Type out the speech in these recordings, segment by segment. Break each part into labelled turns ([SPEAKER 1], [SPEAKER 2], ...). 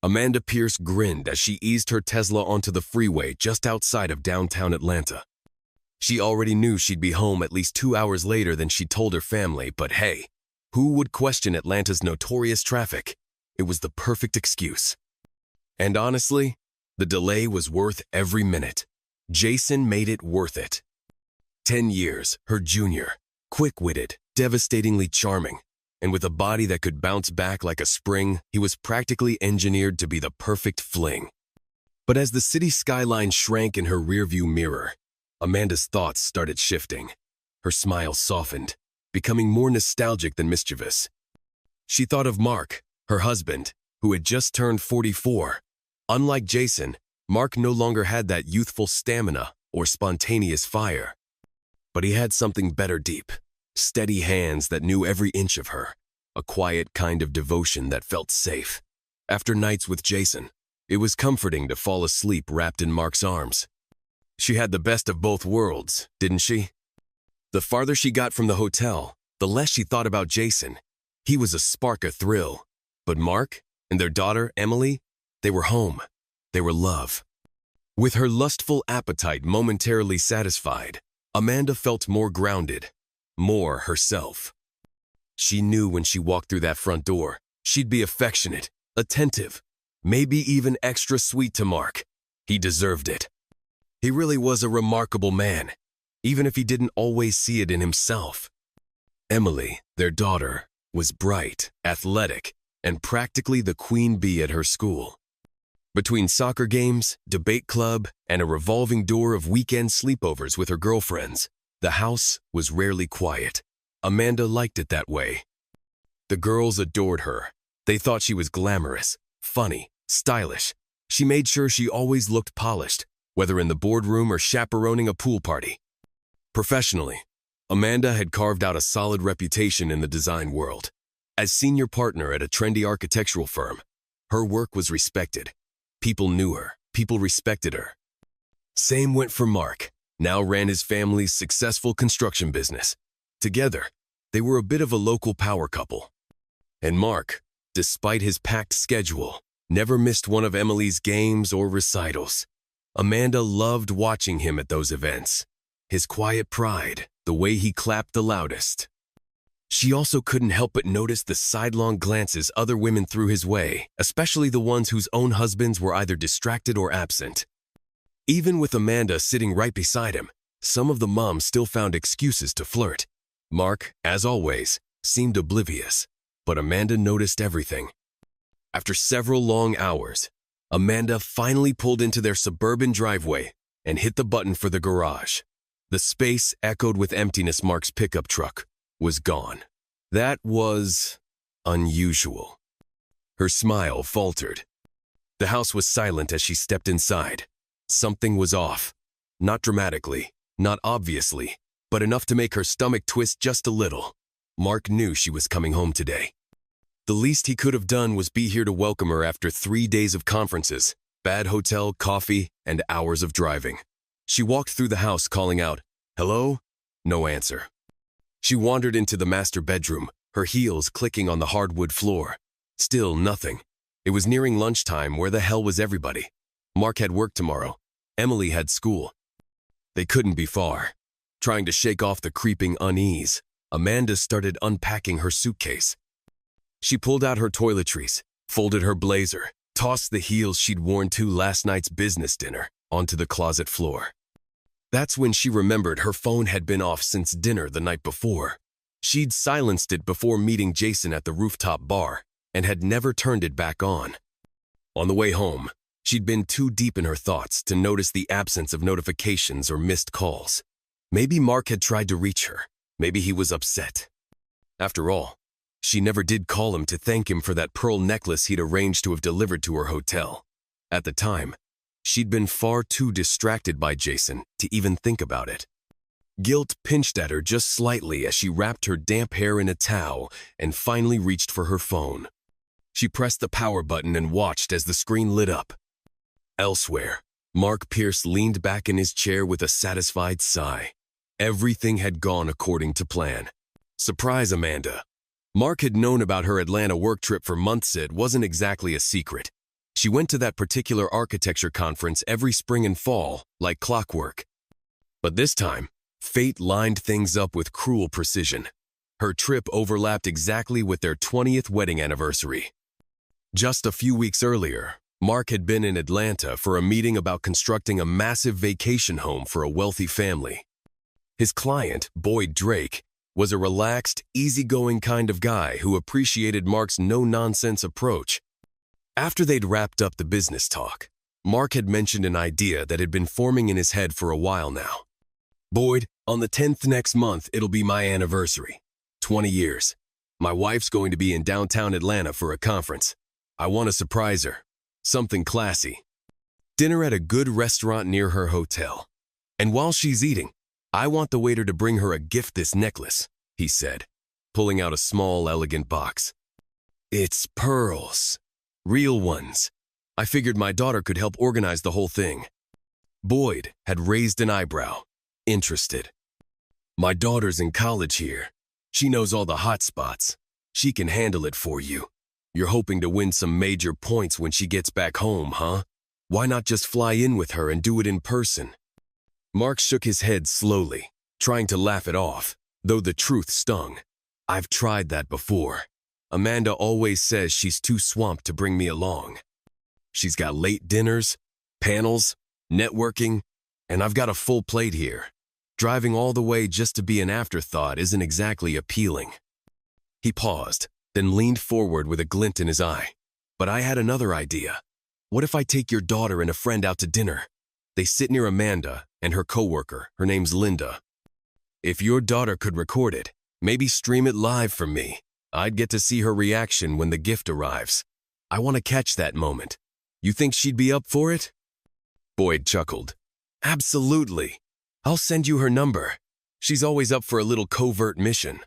[SPEAKER 1] Amanda Pierce grinned as she eased her Tesla onto the freeway just outside of downtown Atlanta. She already knew she'd be home at least 2 hours later than she'd told her family, but hey, who would question Atlanta's notorious traffic? It was the perfect excuse. And honestly, the delay was worth every minute. Jason made it worth it. 10 years, her junior, quick-witted, devastatingly charming, and with a body that could bounce back like a spring, he was practically engineered to be the perfect fling. But as the city skyline shrank in her rearview mirror, Amanda's thoughts started shifting. Her smile softened, becoming more nostalgic than mischievous. She thought of Mark, her husband, who had just turned 44. Unlike Jason, Mark no longer had that youthful stamina or spontaneous fire. But he had something better deep, steady hands that knew every inch of her, a quiet kind of devotion that felt safe. After nights with Jason, it was comforting to fall asleep wrapped in Mark's arms. She had the best of both worlds, didn't she? The farther she got from the hotel, the less she thought about Jason. He was a spark of thrill. But Mark and their daughter, Emily, they were home. They were love. With her lustful appetite momentarily satisfied, Amanda felt more grounded, more herself. She knew when she walked through that front door, she'd be affectionate, attentive, maybe even extra sweet to Mark. He deserved it. He really was a remarkable man, even if he didn't always see it in himself. Emily, their daughter, was bright, athletic, and practically the queen bee at her school. Between soccer games, debate club, and a revolving door of weekend sleepovers with her girlfriends, the house was rarely quiet. Amanda liked it that way. The girls adored her. They thought she was glamorous, funny, stylish. She made sure she always looked polished, whether in the boardroom or chaperoning a pool party. Professionally, Amanda had carved out a solid reputation in the design world. As senior partner at a trendy architectural firm, her work was respected. People knew her. People respected her. Same went for Mark, now ran his family's successful construction business. Together, they were a bit of a local power couple. And Mark, despite his packed schedule, never missed one of Emily's games or recitals. Amanda loved watching him at those events. His quiet pride, the way he clapped the loudest. She also couldn't help but notice the sidelong glances other women threw his way, especially the ones whose own husbands were either distracted or absent. Even with Amanda sitting right beside him, some of the moms still found excuses to flirt. Mark, as always, seemed oblivious, but Amanda noticed everything. After several long hours, Amanda finally pulled into their suburban driveway and hit the button for the garage. The space echoed with emptiness. Mark's pickup truck was gone. That was unusual. Her smile faltered. The house was silent as she stepped inside. Something was off. Not dramatically, not obviously, but enough to make her stomach twist just a little. Mark knew she was coming home today. The least he could have done was be here to welcome her after 3 days of conferences, bad hotel, coffee, and hours of driving. She walked through the house calling out, "Hello?" No answer. She wandered into the master bedroom, her heels clicking on the hardwood floor. Still nothing. It was nearing lunchtime. Where the hell was everybody? Mark had work tomorrow. Emily had school. They couldn't be far. Trying to shake off the creeping unease, Amanda started unpacking her suitcase. She pulled out her toiletries, folded her blazer, tossed the heels she'd worn to last night's business dinner onto the closet floor. That's when she remembered her phone had been off since dinner the night before. She'd silenced it before meeting Jason at the rooftop bar and had never turned it back on. On the way home, she'd been too deep in her thoughts to notice the absence of notifications or missed calls. Maybe Mark had tried to reach her. Maybe he was upset. After all, she never did call him to thank him for that pearl necklace he'd arranged to have delivered to her hotel. At the time, she'd been far too distracted by Jason to even think about it. Guilt pinched at her just slightly as she wrapped her damp hair in a towel and finally reached for her phone. She pressed the power button and watched as the screen lit up. Elsewhere, Mark Pierce leaned back in his chair with a satisfied sigh. Everything had gone according to plan. Surprise, Amanda. Mark had known about her Atlanta work trip for months. It wasn't exactly a secret. She went to that particular architecture conference every spring and fall, like clockwork. But this time, fate lined things up with cruel precision. Her trip overlapped exactly with their 20th wedding anniversary. Just a few weeks earlier, Mark had been in Atlanta for a meeting about constructing a massive vacation home for a wealthy family. His client, Boyd Drake, was a relaxed, easygoing kind of guy who appreciated Mark's no-nonsense approach. After they'd wrapped up the business talk, Mark had mentioned an idea that had been forming in his head for a while now. "Boyd, on the 10th next month, it'll be my anniversary. 20 years. My wife's going to be in downtown Atlanta for a conference. I want to surprise her. Something classy. Dinner at a good restaurant near her hotel. And while she's eating, I want the waiter to bring her a gift, this necklace," he said, pulling out a small, elegant box. "It's pearls. Real ones. I figured my daughter could help organize the whole thing." Boyd had raised an eyebrow, interested. "My daughter's in college here. She knows all the hot spots. She can handle it for you. You're hoping to win some major points when she gets back home, huh? Why not just fly in with her and do it in person?" Mark shook his head slowly, trying to laugh it off, though the truth stung. "I've tried that before. Amanda always says she's too swamped to bring me along. She's got late dinners, panels, networking, and I've got a full plate here. Driving all the way just to be an afterthought isn't exactly appealing." He paused, then leaned forward with a glint in his eye. "But I had another idea. What if I take your daughter and a friend out to dinner? They sit near Amanda and her coworker. Her name's Linda. If your daughter could record it, maybe stream it live for me, I'd get to see her reaction when the gift arrives. I want to catch that moment. You think she'd be up for it?" Boyd chuckled. "Absolutely. I'll send you her number. She's always up for a little covert mission."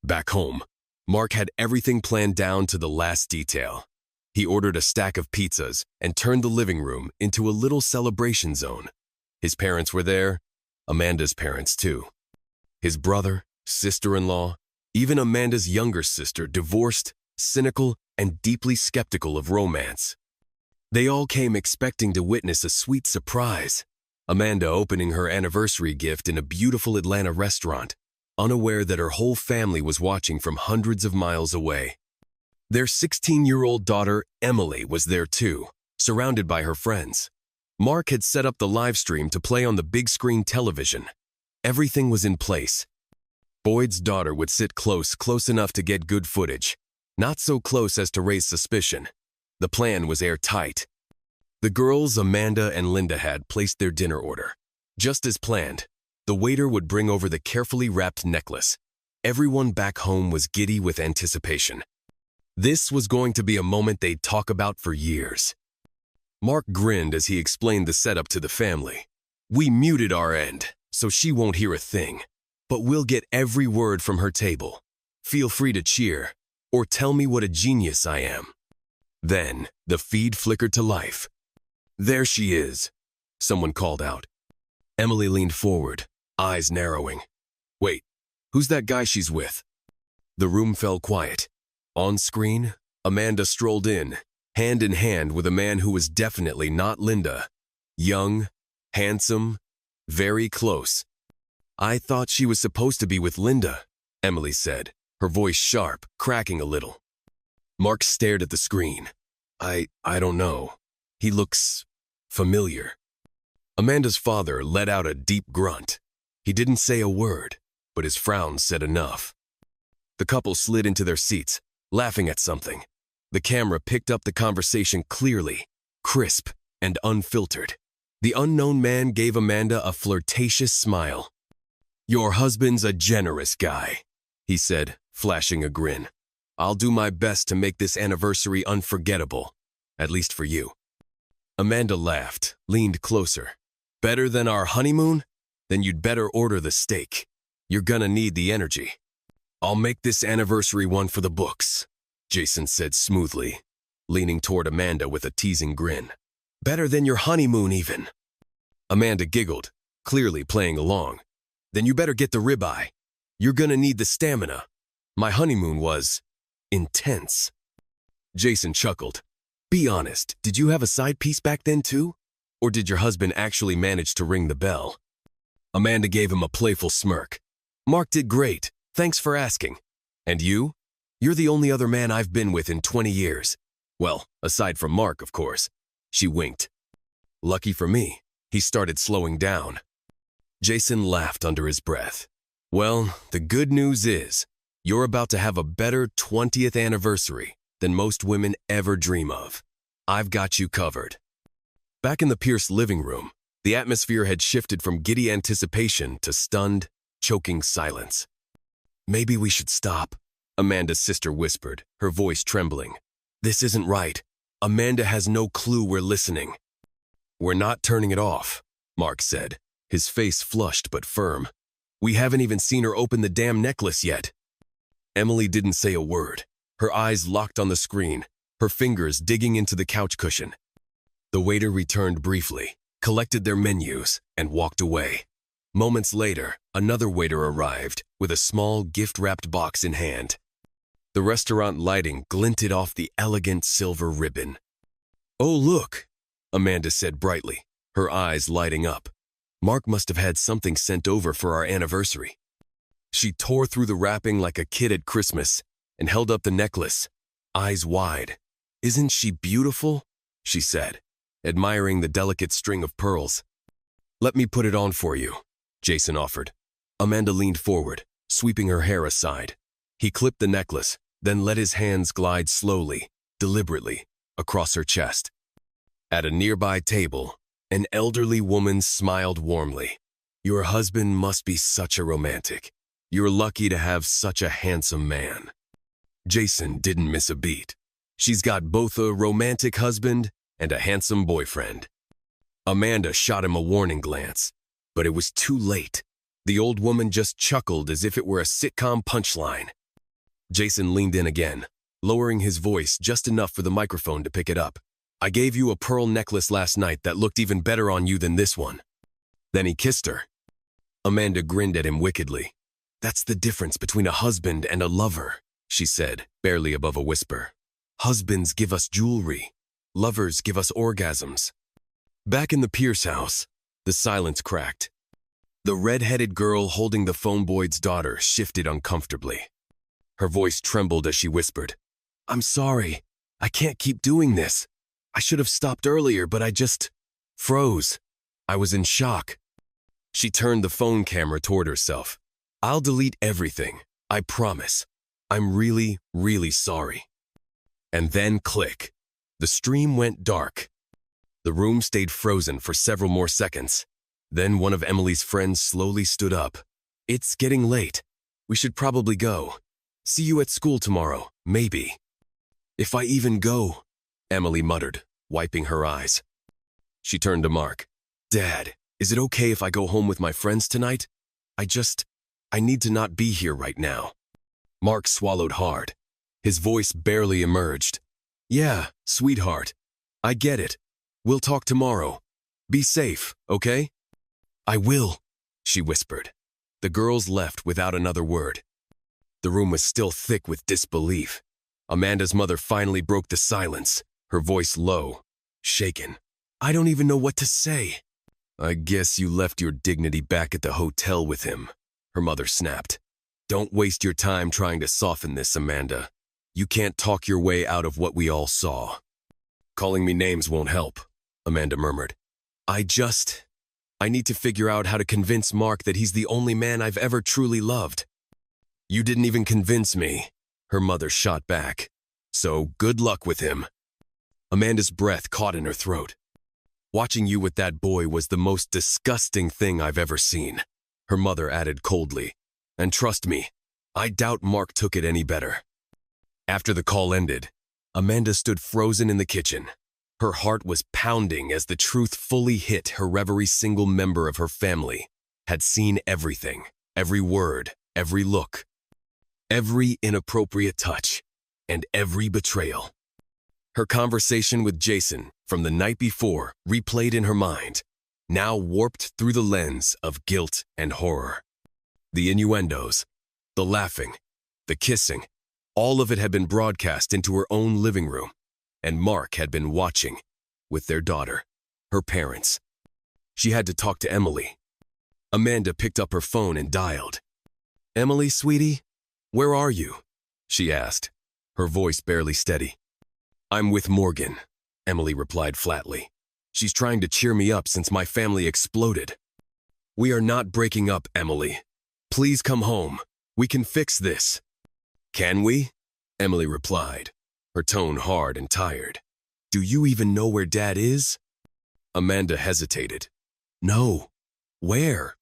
[SPEAKER 1] Back home, Mark had everything planned down to the last detail. He ordered a stack of pizzas and turned the living room into a little celebration zone. His parents were there, Amanda's parents too. His brother, sister-in-law, even Amanda's younger sister, divorced, cynical, and deeply skeptical of romance. They all came expecting to witness a sweet surprise. Amanda opening her anniversary gift in a beautiful Atlanta restaurant, unaware that her whole family was watching from hundreds of miles away. Their 16-year-old daughter, Emily, was there too, surrounded by her friends. Mark had set up the live stream to play on the big screen television. Everything was in place. Boyd's daughter would sit close enough to get good footage, not so close as to raise suspicion. The plan was airtight. The girls Amanda and Linda had placed their dinner order. Just as planned, the waiter would bring over the carefully wrapped necklace. Everyone back home was giddy with anticipation. This was going to be a moment they'd talk about for years. Mark grinned as he explained the setup to the family. "We muted our end, so she won't hear a thing, but we'll get every word from her table. Feel free to cheer, or tell me what a genius I am." Then, the feed flickered to life. "There she is," someone called out. Emily leaned forward, eyes narrowing. "Wait, who's that guy she's with?" The room fell quiet. On screen, Amanda strolled in hand with a man who was definitely not Linda. Young, handsome, very close. "I thought she was supposed to be with Linda," Emily said, her voice sharp, cracking a little. Mark stared at the screen. I don't know. He looks familiar." Amanda's father let out a deep grunt. He didn't say a word, but his frown said enough. The couple slid into their seats, laughing at something. The camera picked up the conversation clearly, crisp, and unfiltered. The unknown man gave Amanda a flirtatious smile. "Your husband's a generous guy," he said, flashing a grin. "I'll do my best to make this anniversary unforgettable, at least for you." Amanda laughed, leaned closer. "Better than our honeymoon? Then you'd better order the steak. You're gonna need the energy." "I'll make this anniversary one for the books," Jason said smoothly, leaning toward Amanda with a teasing grin. "Better than your honeymoon, even." Amanda giggled, clearly playing along. "Then you better get the ribeye. You're gonna need the stamina. My honeymoon was intense." Jason chuckled. Be honest, did you have a side piece back then too? Or did your husband actually manage to ring the bell? Amanda gave him a playful smirk. Mark did great. Thanks for asking. And you? You're the only other man I've been with in 20 years. Well, aside from Mark, of course. She winked. Lucky for me, he started slowing down. Jason laughed under his breath. Well, the good news is, you're about to have a better 20th anniversary than most women ever dream of. I've got you covered. Back in the Pierce living room, the atmosphere had shifted from giddy anticipation to stunned, choking silence. Maybe we should stop, Amanda's sister whispered, her voice trembling. This isn't right. Amanda has no clue we're listening. We're not turning it off, Mark said, his face flushed but firm. We haven't even seen her open the damn necklace yet. Emily didn't say a word, her eyes locked on the screen, her fingers digging into the couch cushion. The waiter returned briefly, collected their menus, and walked away. Moments later, another waiter arrived with a small gift-wrapped box in hand. The restaurant lighting glinted off the elegant silver ribbon. Oh, look, Amanda said brightly, her eyes lighting up. Mark must have had something sent over for our anniversary. She tore through the wrapping like a kid at Christmas and held up the necklace, eyes wide. Isn't she beautiful? She said, admiring the delicate string of pearls. Let me put it on for you, Jason offered. Amanda leaned forward, sweeping her hair aside. He clipped the necklace, then let his hands glide slowly, deliberately, across her chest. At a nearby table, an elderly woman smiled warmly. Your husband must be such a romantic. You're lucky to have such a handsome man. Jason didn't miss a beat. She's got both a romantic husband and a handsome boyfriend. Amanda shot him a warning glance, but it was too late. The old woman just chuckled as if it were a sitcom punchline. Jason leaned in again, lowering his voice just enough for the microphone to pick it up. I gave you a pearl necklace last night that looked even better on you than this one. Then he kissed her. Amanda grinned at him wickedly. That's the difference between a husband and a lover, she said, barely above a whisper. Husbands give us jewelry. Lovers give us orgasms. Back in the Pierce house, the silence cracked. The red-headed girl holding the phone boy's daughter shifted uncomfortably. Her voice trembled as she whispered, I'm sorry. I can't keep doing this. I should have stopped earlier, but I just froze. I was in shock. She turned the phone camera toward herself. I'll delete everything. I promise. I'm really, really sorry. And then click. The stream went dark. The room stayed frozen for several more seconds. Then one of Emily's friends slowly stood up. It's getting late. We should probably go. See you at school tomorrow, maybe. If I even go, Emily muttered, wiping her eyes. She turned to Mark. Dad, is it okay if I go home with my friends tonight? I need to not be here right now. Mark swallowed hard. His voice barely emerged. Yeah, sweetheart. I get it. We'll talk tomorrow. Be safe, okay? I will, she whispered. The girls left without another word. The room was still thick with disbelief. Amanda's mother finally broke the silence, her voice low, shaken. I don't even know what to say. I guess you left your dignity back at the hotel with him, her mother snapped. Don't waste your time trying to soften this, Amanda. You can't talk your way out of what we all saw. Calling me names won't help, Amanda murmured. I need to figure out how to convince Mark that he's the only man I've ever truly loved. You didn't even convince me, her mother shot back. So good luck with him. Amanda's breath caught in her throat. Watching you with that boy was the most disgusting thing I've ever seen, her mother added coldly. And trust me, I doubt Mark took it any better. After the call ended, Amanda stood frozen in the kitchen. Her heart was pounding as the truth fully hit her. Every single member of her family had seen everything, every word, every look, every inappropriate touch, and every betrayal. Her conversation with Jason from the night before replayed in her mind, now warped through the lens of guilt and horror. The innuendos, the laughing, the kissing, all of it had been broadcast into her own living room, and Mark had been watching with their daughter, her parents. She had to talk to Emily. Amanda picked up her phone and dialed. "Emily, sweetie, where are you?" she asked, her voice barely steady. "I'm with Morgan," Emily replied flatly. "She's trying to cheer me up since my family exploded." "We are not breaking up, Emily. Please come home. We can fix this." "Can we?" Emily replied, her tone hard and tired. "Do you even know where Dad is?" Amanda hesitated. "No. Where?"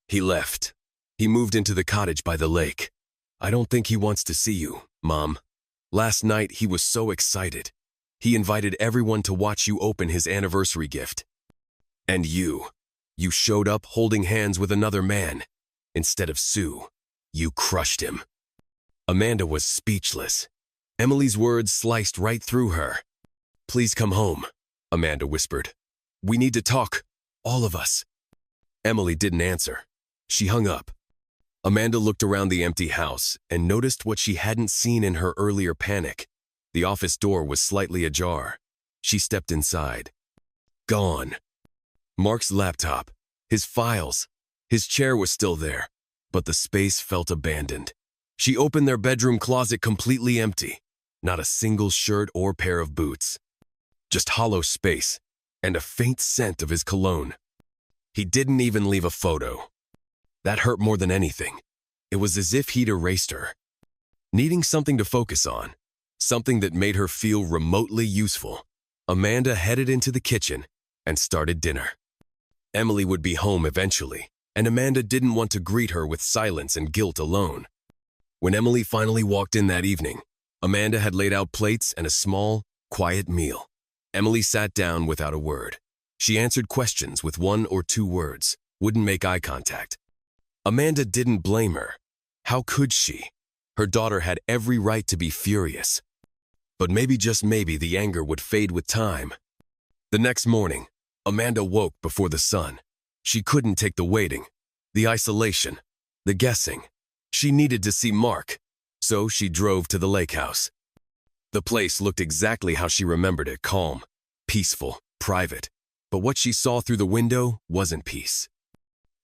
[SPEAKER 1] "He left. He moved into the cottage by the lake. I don't think he wants to see you, Mom. Last night he was so excited. He invited everyone to watch you open his anniversary gift. And you showed up holding hands with another man. Instead of Sue, you crushed him." Amanda was speechless. Emily's words sliced right through her. "Please come home," Amanda whispered. "We need to talk, all of us." Emily didn't answer. She hung up. Amanda looked around the empty house and noticed what she hadn't seen in her earlier panic. The office door was slightly ajar. She stepped inside. Gone. Mark's laptop, his files, his chair was still there, but the space felt abandoned. She opened their bedroom closet completely empty. Not a single shirt or pair of boots. Just hollow space and a faint scent of his cologne. He didn't even leave a photo. That hurt more than anything. It was as if he'd erased her. Needing something to focus on, something that made her feel remotely useful, Amanda headed into the kitchen and started dinner. Emily would be home eventually, and Amanda didn't want to greet her with silence and guilt alone. When Emily finally walked in that evening, Amanda had laid out plates and a small, quiet meal. Emily sat down without a word. She answered questions with 1 or 2 words, wouldn't make eye contact. Amanda didn't blame her. How could she? Her daughter had every right to be furious. But maybe, just maybe, the anger would fade with time. The next morning, Amanda woke before the sun. She couldn't take the waiting, the isolation, the guessing. She needed to see Mark, so she drove to the lake house. The place looked exactly how she remembered it, calm, peaceful, private. But what she saw through the window wasn't peace.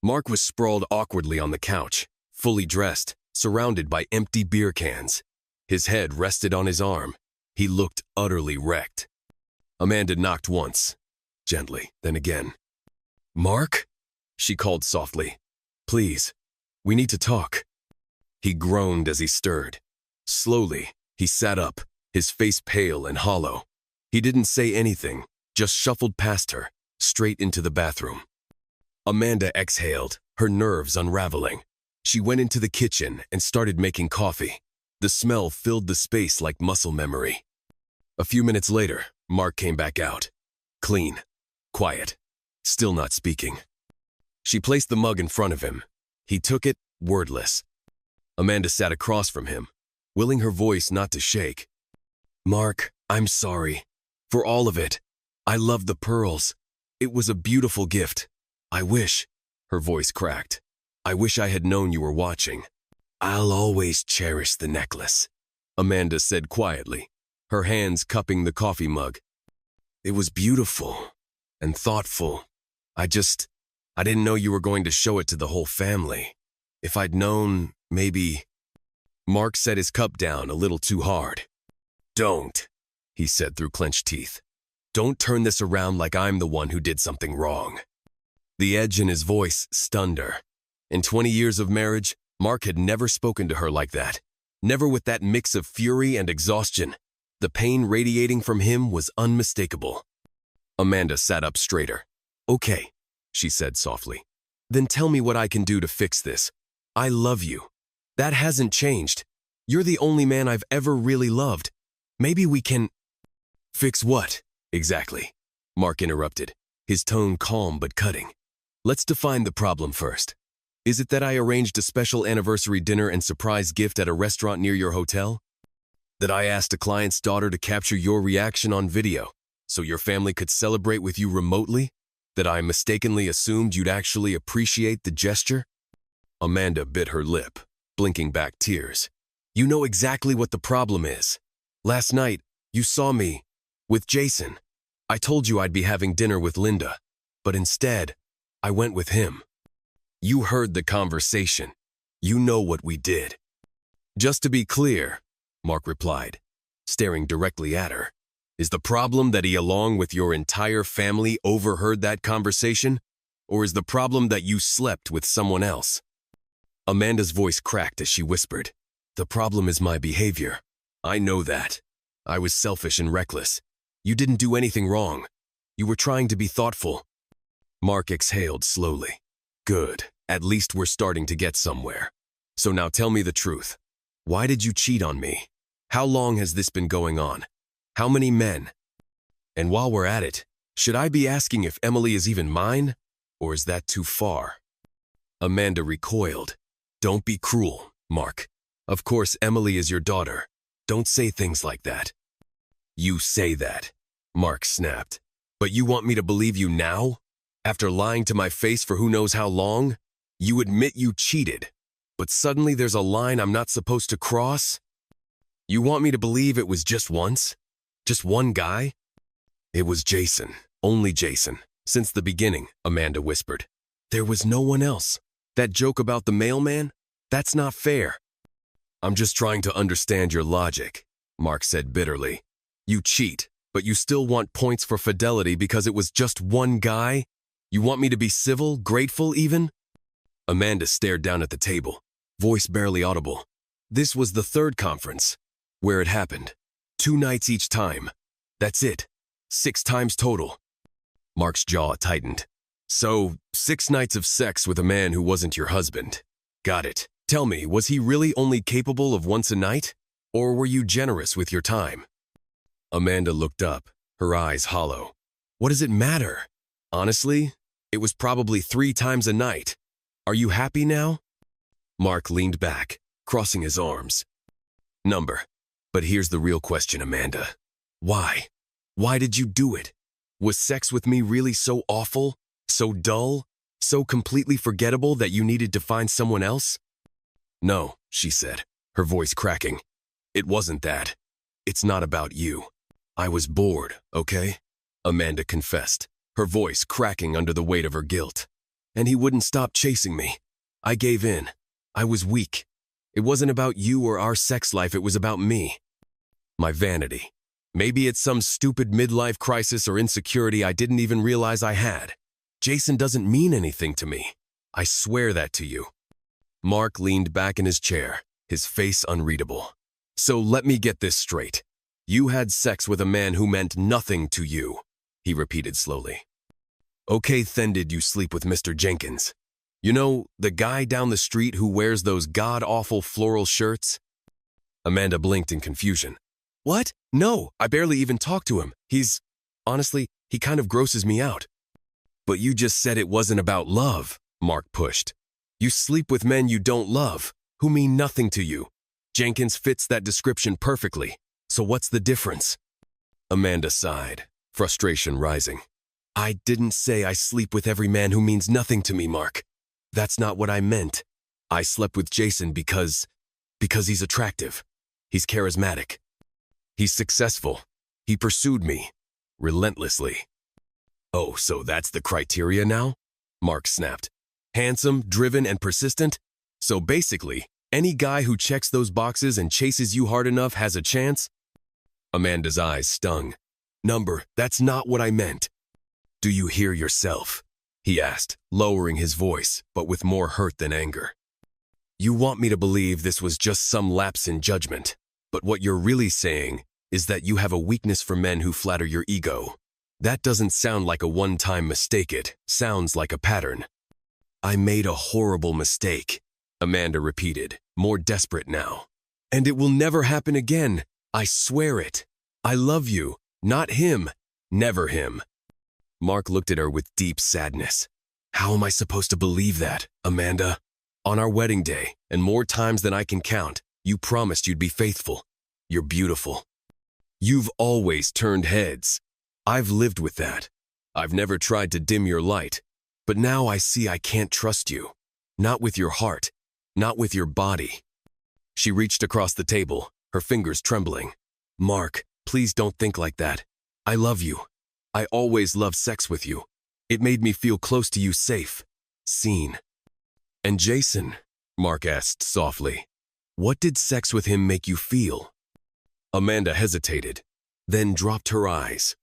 [SPEAKER 1] Mark was sprawled awkwardly on the couch, fully dressed, surrounded by empty beer cans. His head rested on his arm. He looked utterly wrecked. Amanda knocked once, gently, then again. "Mark?" she called softly. "Please, we need to talk." He groaned as he stirred. Slowly, he sat up, his face pale and hollow. He didn't say anything, just shuffled past her, straight into the bathroom. Amanda exhaled, her nerves unraveling. She went into the kitchen and started making coffee. The smell filled the space like muscle memory. A few minutes later, Mark came back out. Clean, quiet, still not speaking. She placed the mug in front of him. He took it, wordless. Amanda sat across from him, willing her voice not to shake. "Mark, I'm sorry. For all of it. I love the pearls. It was a beautiful gift. I wish," her voice cracked, "I wish I had known you were watching." "I'll always cherish the necklace," Amanda said quietly, her hands cupping the coffee mug. "It was beautiful and thoughtful. I didn't know you were going to show it to the whole family. If I'd known, maybe—" Mark set his cup down a little too hard. "Don't," he said through clenched teeth. "Don't turn this around like I'm the one who did something wrong." The edge in his voice stunned her. In 20 years of marriage, Mark had never spoken to her like that. Never with that mix of fury and exhaustion. The pain radiating from him was unmistakable. Amanda sat up straighter. "Okay," she said softly. "Then tell me what I can do to fix this. I love you. That hasn't changed. You're the only man I've ever really loved. Maybe we can—" "Fix what, exactly?" Mark interrupted, his tone calm but cutting. "Let's define the problem first. Is it that I arranged a special anniversary dinner and surprise gift at a restaurant near your hotel? That I asked a client's daughter to capture your reaction on video so your family could celebrate with you remotely? That I mistakenly assumed you'd actually appreciate the gesture?" Amanda bit her lip, blinking back tears. "You know exactly what the problem is. Last night, you saw me, With Jason. I told you I'd be having dinner with Linda, but instead, I went with him. You heard the conversation. You know what we did. Just to be clear, Mark replied, staring directly at her. Is the problem that he, along with your entire family, overheard that conversation? Or is the problem that you slept with someone else? Amanda's voice cracked as she whispered, The problem is my behavior. I know that. I was selfish and reckless. You didn't do anything wrong. You were trying to be thoughtful. Mark exhaled slowly. Good. At least we're starting to get somewhere. So now tell me the truth. Why did you cheat on me? How long has this been going on? How many men? And while we're at it, should I be asking if Emily is even mine? Or is that too far? Amanda recoiled. Don't be cruel, Mark. Of course, Emily is your daughter. Don't say things like that. You say that, Mark snapped. But you want me to believe you now? After lying to my face for who knows how long? You admit you cheated. But suddenly there's a line I'm not supposed to cross? You want me to believe it was just once? Just one guy? It was Jason. Only Jason. Since the beginning, Amanda whispered. There was no one else. That joke about the mailman? That's not fair. I'm just trying to understand your logic, Mark said bitterly. You cheat, but you still want points for fidelity because it was just one guy? You want me to be civil, grateful even? Amanda stared down at the table, voice barely audible. This was the third conference, where it happened. 2 nights each time. That's it. 6 times total. Mark's jaw tightened. So, 6 nights of sex with a man who wasn't your husband. Got it. Tell me, was he really only capable of once a night? Or were you generous with your time? Amanda looked up, her eyes hollow. What does it matter? Honestly, it was probably 3 times a night. Are you happy now? Mark leaned back, crossing his arms. Number. But here's the real question, Amanda. Why? Why did you do it? Was sex with me really so awful, so dull, so completely forgettable that you needed to find someone else? No, she said, her voice cracking. It wasn't that. It's not about you. I was bored, okay? Amanda confessed, her voice cracking under the weight of her guilt. And he wouldn't stop chasing me. I gave in. I was weak. It wasn't about you or our sex life, it was about me. My vanity. Maybe it's some stupid midlife crisis or insecurity I didn't even realize I had. Jason doesn't mean anything to me. I swear that to you. Mark leaned back in his chair, his face unreadable. So let me get this straight. You had sex with a man who meant nothing to you, he repeated slowly. Okay, then did you sleep with Mr. Jenkins? You know, the guy down the street who wears those god-awful floral shirts? Amanda blinked in confusion. What? No, I barely even talked to him. Honestly, he kind of grosses me out. But you just said it wasn't about love, Mark pushed. You sleep with men you don't love, who mean nothing to you. Jenkins fits that description perfectly. So what's the difference? Amanda sighed, frustration rising. I didn't say I sleep with every man who means nothing to me, Mark. That's not what I meant. I slept with Jason because he's attractive. He's charismatic. He's successful. He pursued me, relentlessly. Oh, so that's the criteria now? Mark snapped. Handsome, driven, and persistent? So basically, any guy who checks those boxes and chases you hard enough has a chance? Amanda's eyes stung. Number, that's not what I meant. Do you hear yourself? He asked, lowering his voice, but with more hurt than anger. You want me to believe this was just some lapse in judgment, but what you're really saying is that you have a weakness for men who flatter your ego. That doesn't sound like a one-time mistake, it sounds like a pattern. I made a horrible mistake, Amanda repeated, more desperate now. And it will never happen again. I swear it. I love you, not him, never him. Mark looked at her with deep sadness. How am I supposed to believe that, Amanda? On our wedding day, and more times than I can count, you promised you'd be faithful. You're beautiful. You've always turned heads. I've lived with that. I've never tried to dim your light. But now I see I can't trust you. Not with your heart. Not with your body. She reached across the table, her fingers trembling. Mark, please don't think like that. I love you. I always loved sex with you. It made me feel close to you, safe, seen. And Jason, Mark asked softly, what did sex with him make you feel? Amanda hesitated, then dropped her eyes.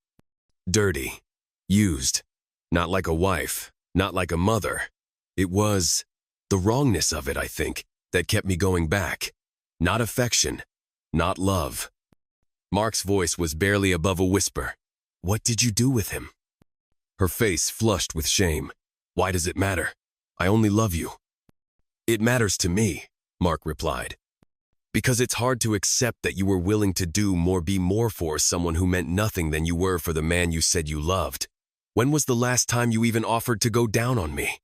[SPEAKER 1] Dirty. Used. Not like a wife, not like a mother. It was the wrongness of it, I think, that kept me going back. Not affection, not love. Mark's voice was barely above a whisper. What did you do with him? Her face flushed with shame. Why does it matter? I only love you. It matters to me, Mark replied. Because it's hard to accept that you were willing to do more, be more for someone who meant nothing than you were for the man you said you loved. When was the last time you even offered to go down on me?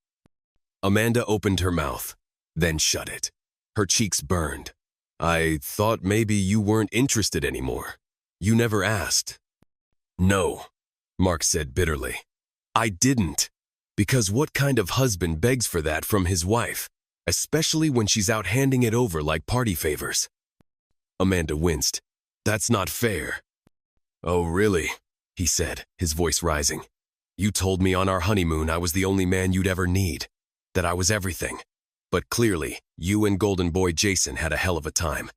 [SPEAKER 1] Amanda opened her mouth, then shut it. Her cheeks burned. I thought maybe you weren't interested anymore. You never asked. No, Mark said bitterly. I didn't. Because what kind of husband begs for that from his wife, especially when she's out handing it over like party favors? Amanda winced. That's not fair. Oh, really? He said, his voice rising. You told me on our honeymoon I was the only man you'd ever need, that I was everything. But clearly, you and Golden Boy Jason had a hell of a time.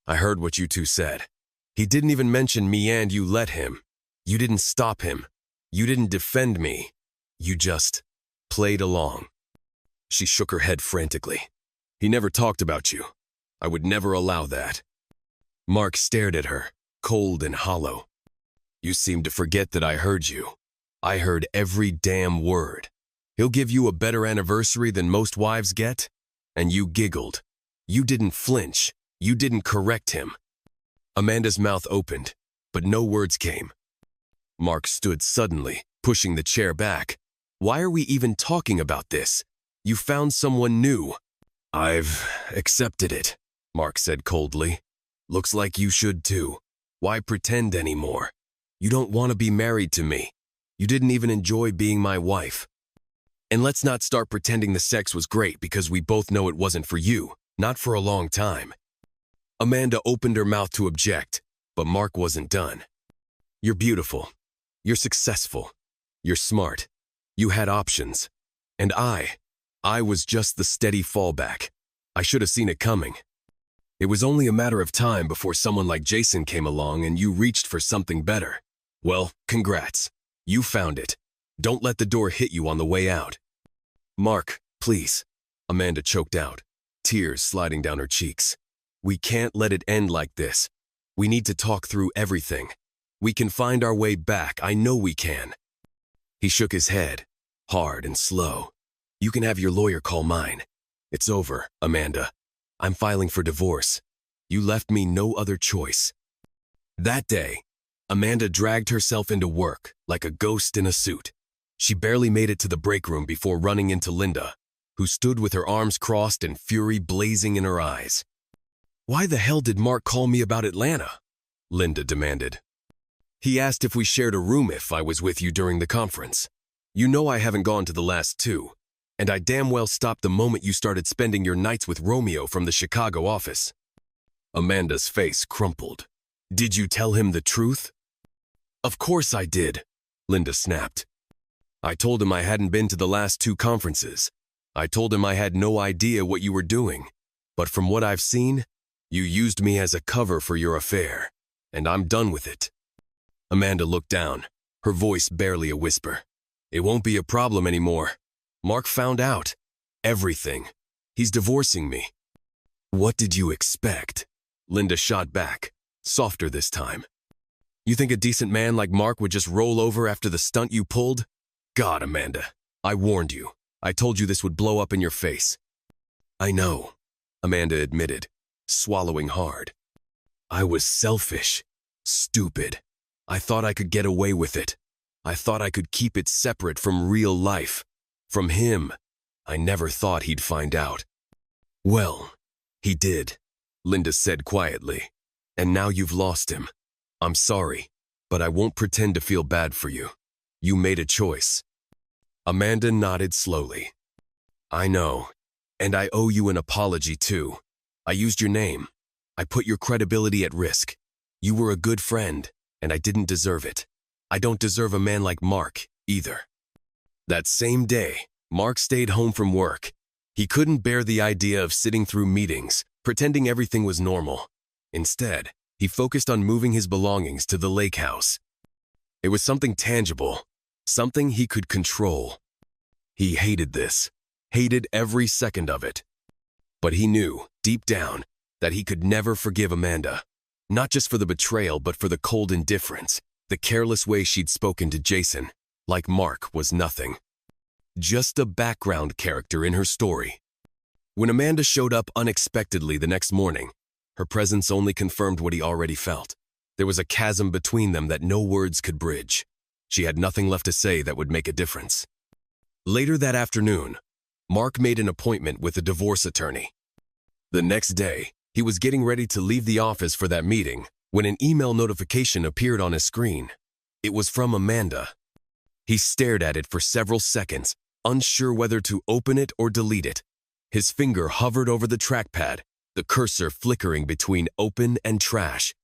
[SPEAKER 1] I heard what you two said. He didn't even mention me and you let him. You didn't stop him. You didn't defend me. You just played along. She shook her head frantically. He never talked about you. I would never allow that. Mark stared at her, cold and hollow. You seem to forget that I heard you. I heard every damn word. He'll give you a better anniversary than most wives get? And you giggled. You didn't flinch. You didn't correct him. Amanda's mouth opened, but no words came. Mark stood suddenly, pushing the chair back. Why are we even talking about this? You found someone new. I've accepted it, Mark said coldly. Looks like you should too. Why pretend anymore? You don't want to be married to me. You didn't even enjoy being my wife. And let's not start pretending the sex was great because we both know it wasn't for you, not for a long time. Amanda opened her mouth to object, but Mark wasn't done. You're beautiful. You're successful. You're smart. You had options. And I was just the steady fallback. I should have seen it coming. It was only a matter of time before someone like Jason came along and you reached for something better. Well, congrats. You found it. Don't let the door hit you on the way out. Mark, please, Amanda choked out, tears sliding down her cheeks. We can't let it end like this. We need to talk through everything. We can find our way back. I know we can. He shook his head, hard and slow. You can have your lawyer call mine. It's over, Amanda. I'm filing for divorce. You left me no other choice. That day, Amanda dragged herself into work like a ghost in a suit. She barely made it to the break room before running into Linda, who stood with her arms crossed and fury blazing in her eyes. Why the hell did Mark call me about Atlanta? Linda demanded. He asked if we shared a room if I was with you during the conference. You know I haven't gone to the last two, and I damn well stopped the moment you started spending your nights with Romeo from the Chicago office. Amanda's face crumpled. Did you tell him the truth? Of course I did, Linda snapped. I told him I hadn't been to the last two conferences. I told him I had no idea what you were doing. But from what I've seen, you used me as a cover for your affair, and I'm done with it. Amanda looked down, her voice barely a whisper. It won't be a problem anymore. Mark found out. Everything. He's divorcing me. What did you expect? Linda shot back, softer this time. You think a decent man like Mark would just roll over after the stunt you pulled? God, Amanda, I warned you. I told you this would blow up in your face. I know, Amanda admitted, swallowing hard. I was selfish, stupid. I thought I could get away with it. I thought I could keep it separate from real life. From him. I never thought he'd find out. Well, he did, Linda said quietly. And now you've lost him. I'm sorry, but I won't pretend to feel bad for you. You made a choice. Amanda nodded slowly. I know, and I owe you an apology too. I used your name. I put your credibility at risk. You were a good friend, and I didn't deserve it. I don't deserve a man like Mark, either. That same day, Mark stayed home from work. He couldn't bear the idea of sitting through meetings, pretending everything was normal. Instead, he focused on moving his belongings to the lake house. It was something tangible, something he could control. He hated this, hated every second of it. But he knew, deep down, that he could never forgive Amanda. Not just for the betrayal, but for the cold indifference, the careless way she'd spoken to Jason, like Mark was nothing. Just a background character in her story. When Amanda showed up unexpectedly the next morning, her presence only confirmed what he already felt. There was a chasm between them that no words could bridge. She had nothing left to say that would make a difference. Later that afternoon, Mark made an appointment with a divorce attorney. The next day, he was getting ready to leave the office for that meeting when an email notification appeared on his screen. It was from Amanda. He stared at it for several seconds, unsure whether to open it or delete it. His finger hovered over the trackpad, the cursor flickering between open and trash.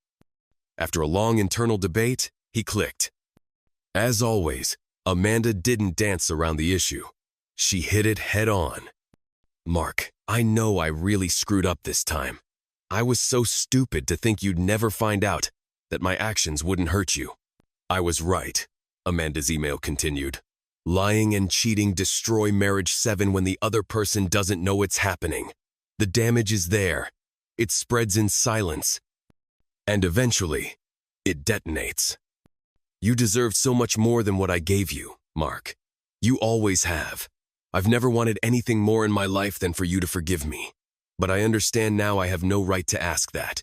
[SPEAKER 1] After a long internal debate, he clicked. As always, Amanda didn't dance around the issue. She hit it head on. Mark, I know I really screwed up this time. I was so stupid to think you'd never find out, that my actions wouldn't hurt you. I was right, Amanda's email continued. Lying and cheating destroy marriage 7 when the other person doesn't know it's happening. The damage is there. It spreads in silence. And eventually, it detonates. You deserve so much more than what I gave you, Mark. You always have. I've never wanted anything more in my life than for you to forgive me. But I understand now I have no right to ask that.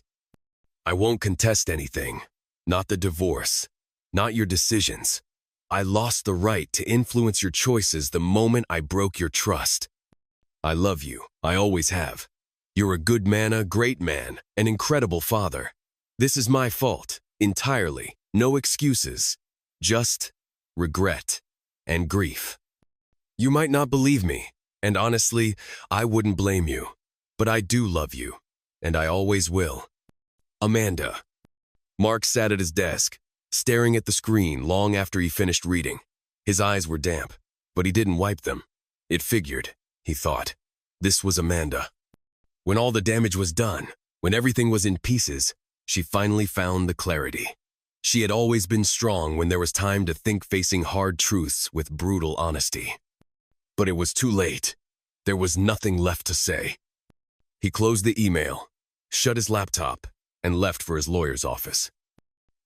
[SPEAKER 1] I won't contest anything. Not the divorce. Not your decisions. I lost the right to influence your choices the moment I broke your trust. I love you. I always have. You're a good man, a great man, an incredible father. This is my fault, entirely. No excuses. Just regret and grief. You might not believe me, and honestly, I wouldn't blame you. But I do love you, and I always will. Amanda. Mark sat at his desk, staring at the screen long after he finished reading. His eyes were damp, but he didn't wipe them. It figured, he thought. This was Amanda. When all the damage was done, when everything was in pieces, she finally found the clarity. She had always been strong when there was time to think, facing hard truths with brutal honesty. But it was too late. There was nothing left to say. He closed the email, shut his laptop, and left for his lawyer's office.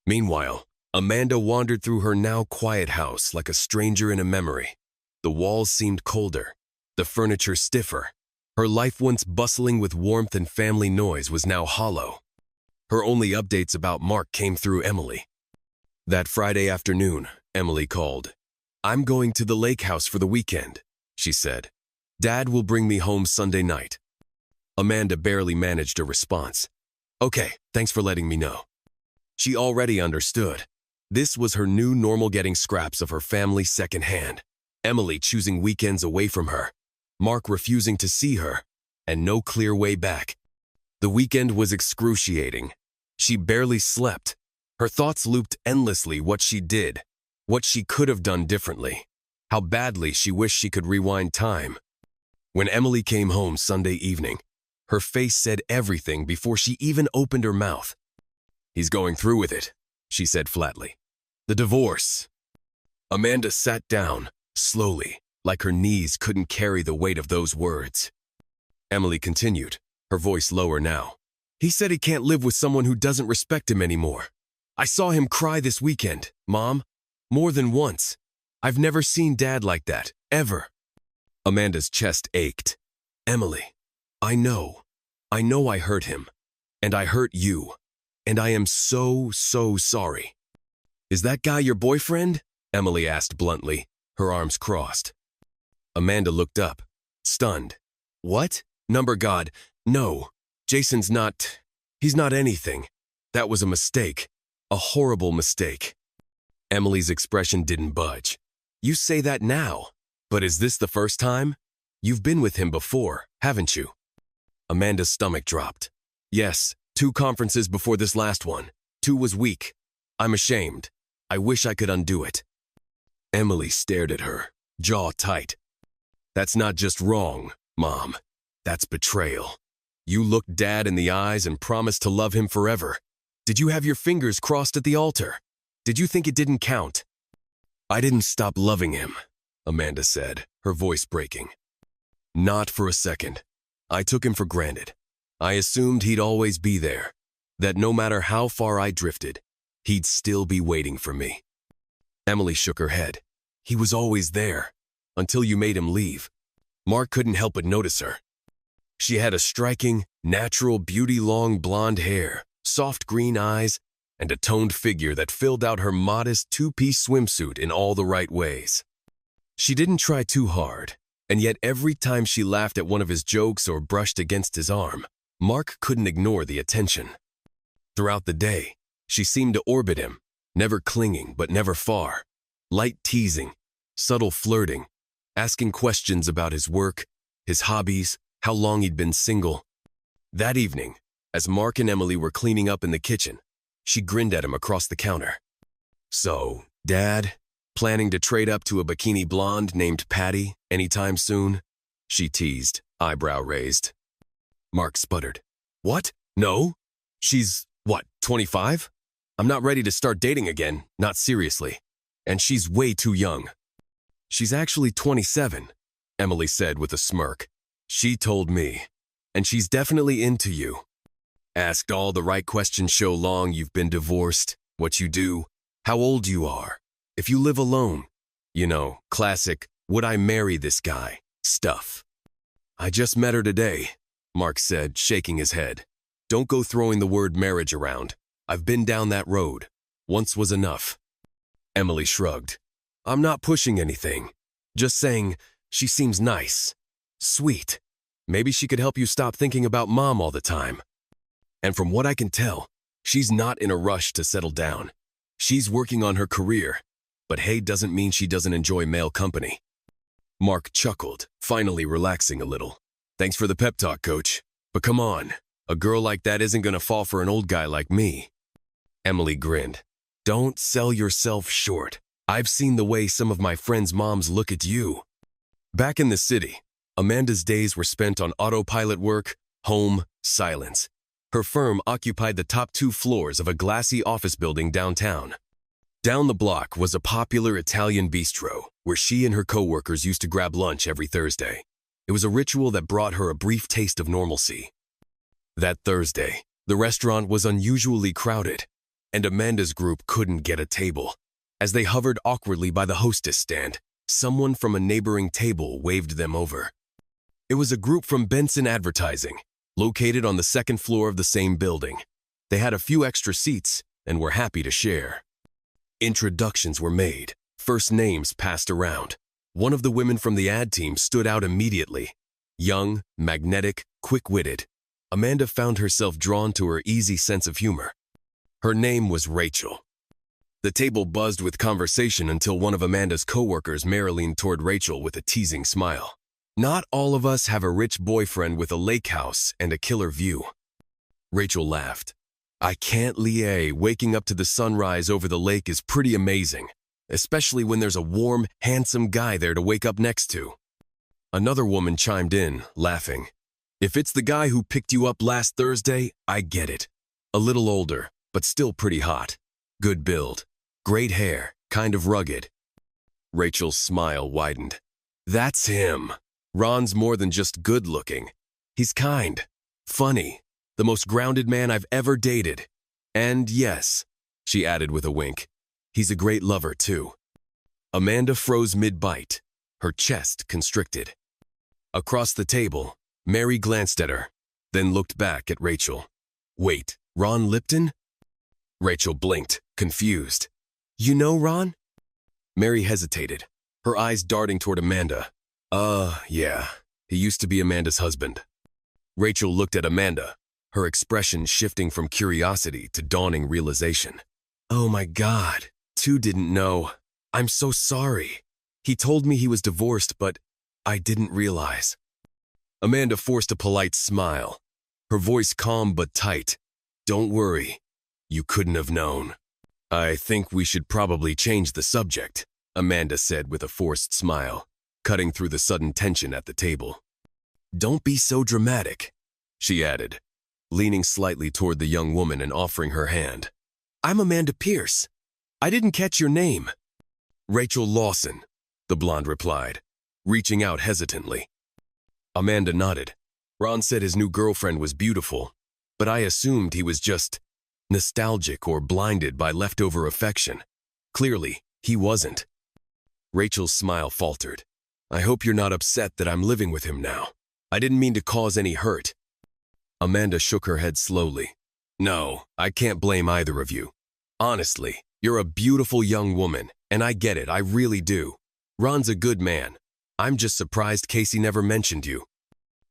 [SPEAKER 1] Meanwhile, Amanda wandered through her now quiet house like a stranger in a memory. The walls seemed colder, the furniture stiffer. Her life, once bustling with warmth and family noise, was now hollow. Her only updates about Mark came through Emily. That Friday afternoon, Emily called. "I'm going to the lake house for the weekend," she said. "Dad will bring me home Sunday night." Amanda barely managed a response. "Okay, thanks for letting me know." She already understood. This was her new normal, getting scraps of her family secondhand. Emily choosing weekends away from her, Mark refusing to see her, and no clear way back. The weekend was excruciating. She barely slept. Her thoughts looped endlessly: what she did, what she could have done differently, how badly she wished she could rewind time. When Emily came home Sunday evening, her face said everything before she even opened her mouth. "He's going through with it," she said flatly. "The divorce." Amanda sat down, slowly, like her knees couldn't carry the weight of those words. Emily continued, her voice lower now. "He said he can't live with someone who doesn't respect him anymore. I saw him cry this weekend, Mom. More than once. I've never seen Dad like that, ever." Amanda's chest ached. "Emily, I know I hurt him, and I hurt you, and I am so sorry." "Is that guy your boyfriend?" Emily asked bluntly, her arms crossed. Amanda looked up, stunned. "What? Number God, no. Jason's not. He's not anything. That was a mistake. A horrible mistake." Emily's expression didn't budge. "You say that now, but is this the first time? You've been with him before, haven't you?" Amanda's stomach dropped. "Yes, 2 conferences before this last one. 2 was weak. I'm ashamed. I wish I could undo it." Emily stared at her, jaw tight. "That's not just wrong, Mom. That's betrayal. You looked Dad in the eyes and promised to love him forever. Did you have your fingers crossed at the altar? Did you think it didn't count?" "I didn't stop loving him," Amanda said, her voice breaking. "Not for a second. I took him for granted. I assumed he'd always be there, that no matter how far I drifted, he'd still be waiting for me." Emily shook her head. "He was always there, until you made him leave." Mark couldn't help but notice her. She had a striking, natural beauty, long blonde hair, soft green eyes, and a toned figure that filled out her modest two-piece swimsuit in all the right ways. She didn't try too hard, and yet every time she laughed at one of his jokes or brushed against his arm, Mark couldn't ignore the attention. Throughout the day, she seemed to orbit him, never clinging but never far, light teasing, subtle flirting, asking questions about his work, his hobbies, how long he'd been single. That evening, as Mark and Emily were cleaning up in the kitchen, she grinned at him across the counter. "So, Dad, planning to trade up to a bikini blonde named Patty anytime soon?" she teased, eyebrow raised. Mark sputtered. "What? No? She's, what, 25? I'm not ready to start dating again, not seriously. And she's way too young." "She's actually 27, Emily said with a smirk. "She told me. And she's definitely into you. Asked all the right questions, show long you've been divorced, what you do, how old you are, if you live alone. You know, classic, would I marry this guy stuff." "I just met her today," Mark said, shaking his head. "Don't go throwing the word marriage around. I've been down that road. Once was enough." Emily shrugged. "I'm not pushing anything. Just saying she seems nice. Sweet. Maybe she could help you stop thinking about Mom all the time. And from what I can tell, she's not in a rush to settle down. She's working on her career, but hey doesn't mean she doesn't enjoy male company." Mark chuckled, finally relaxing a little. "Thanks for the pep talk, Coach. But come on, a girl like that isn't gonna fall for an old guy like me." Emily grinned. "Don't sell yourself short. I've seen the way some of my friends' moms look at you." Back in the city, Amanda's days were spent on autopilot work, home, silence. Her firm occupied the top 2 floors of a glassy office building downtown. Down the block was a popular Italian bistro, where she and her coworkers used to grab lunch every Thursday. It was a ritual that brought her a brief taste of normalcy. That Thursday, the restaurant was unusually crowded, and Amanda's group couldn't get a table. As they hovered awkwardly by the hostess stand, someone from a neighboring table waved them over. It was a group from Benson Advertising, located on the 2nd floor of the same building. They had a few extra seats and were happy to share. Introductions were made, first names passed around. One of the women from the ad team stood out immediately. Young, magnetic, quick-witted, Amanda found herself drawn to her easy sense of humor. Her name was Rachel. The table buzzed with conversation until one of Amanda's coworkers leaned toward Rachel with a teasing smile. "Not all of us have a rich boyfriend with a lake house and a killer view." Rachel laughed. "I can't lie, waking up to the sunrise over the lake is pretty amazing, especially when there's a warm, handsome guy there to wake up next to." Another woman chimed in, laughing. "If it's the guy who picked you up last Thursday, I get it. A little older, but still pretty hot. Good build. Great hair, kind of rugged." Rachel's smile widened. "That's him. Ron's more than just good-looking. He's kind, funny, the most grounded man I've ever dated. And yes," she added with a wink, "he's a great lover, too." Amanda froze mid-bite, her chest constricted. Across the table, Mary glanced at her, then looked back at Rachel. "Wait, Ron Lipton?" Rachel blinked, confused. "You know Ron?" Mary hesitated, her eyes darting toward Amanda. Yeah, he used to be Amanda's husband." Rachel looked at Amanda, her expression shifting from curiosity to dawning realization. "Oh my God, Tu didn't know. I'm so sorry. He told me he was divorced, but I didn't realize." Amanda forced a polite smile, her voice calm but tight. "Don't worry, you couldn't have known." I think we should probably change the subject, Amanda said with a forced smile, cutting through the sudden tension at the table. Don't be so dramatic, she added, leaning slightly toward the young woman and offering her hand. I'm Amanda Pierce. I didn't catch your name. Rachel Lawson, the blonde replied, reaching out hesitantly. Amanda nodded. Ron said his new girlfriend was beautiful, but I assumed he was just nostalgic or blinded by leftover affection. Clearly, he wasn't. Rachel's smile faltered. I hope you're not upset that I'm living with him now. I didn't mean to cause any hurt. Amanda shook her head slowly. No, I can't blame either of you. Honestly, you're a beautiful young woman, and I get it, I really do. Ron's a good man. I'm just surprised Casey never mentioned you.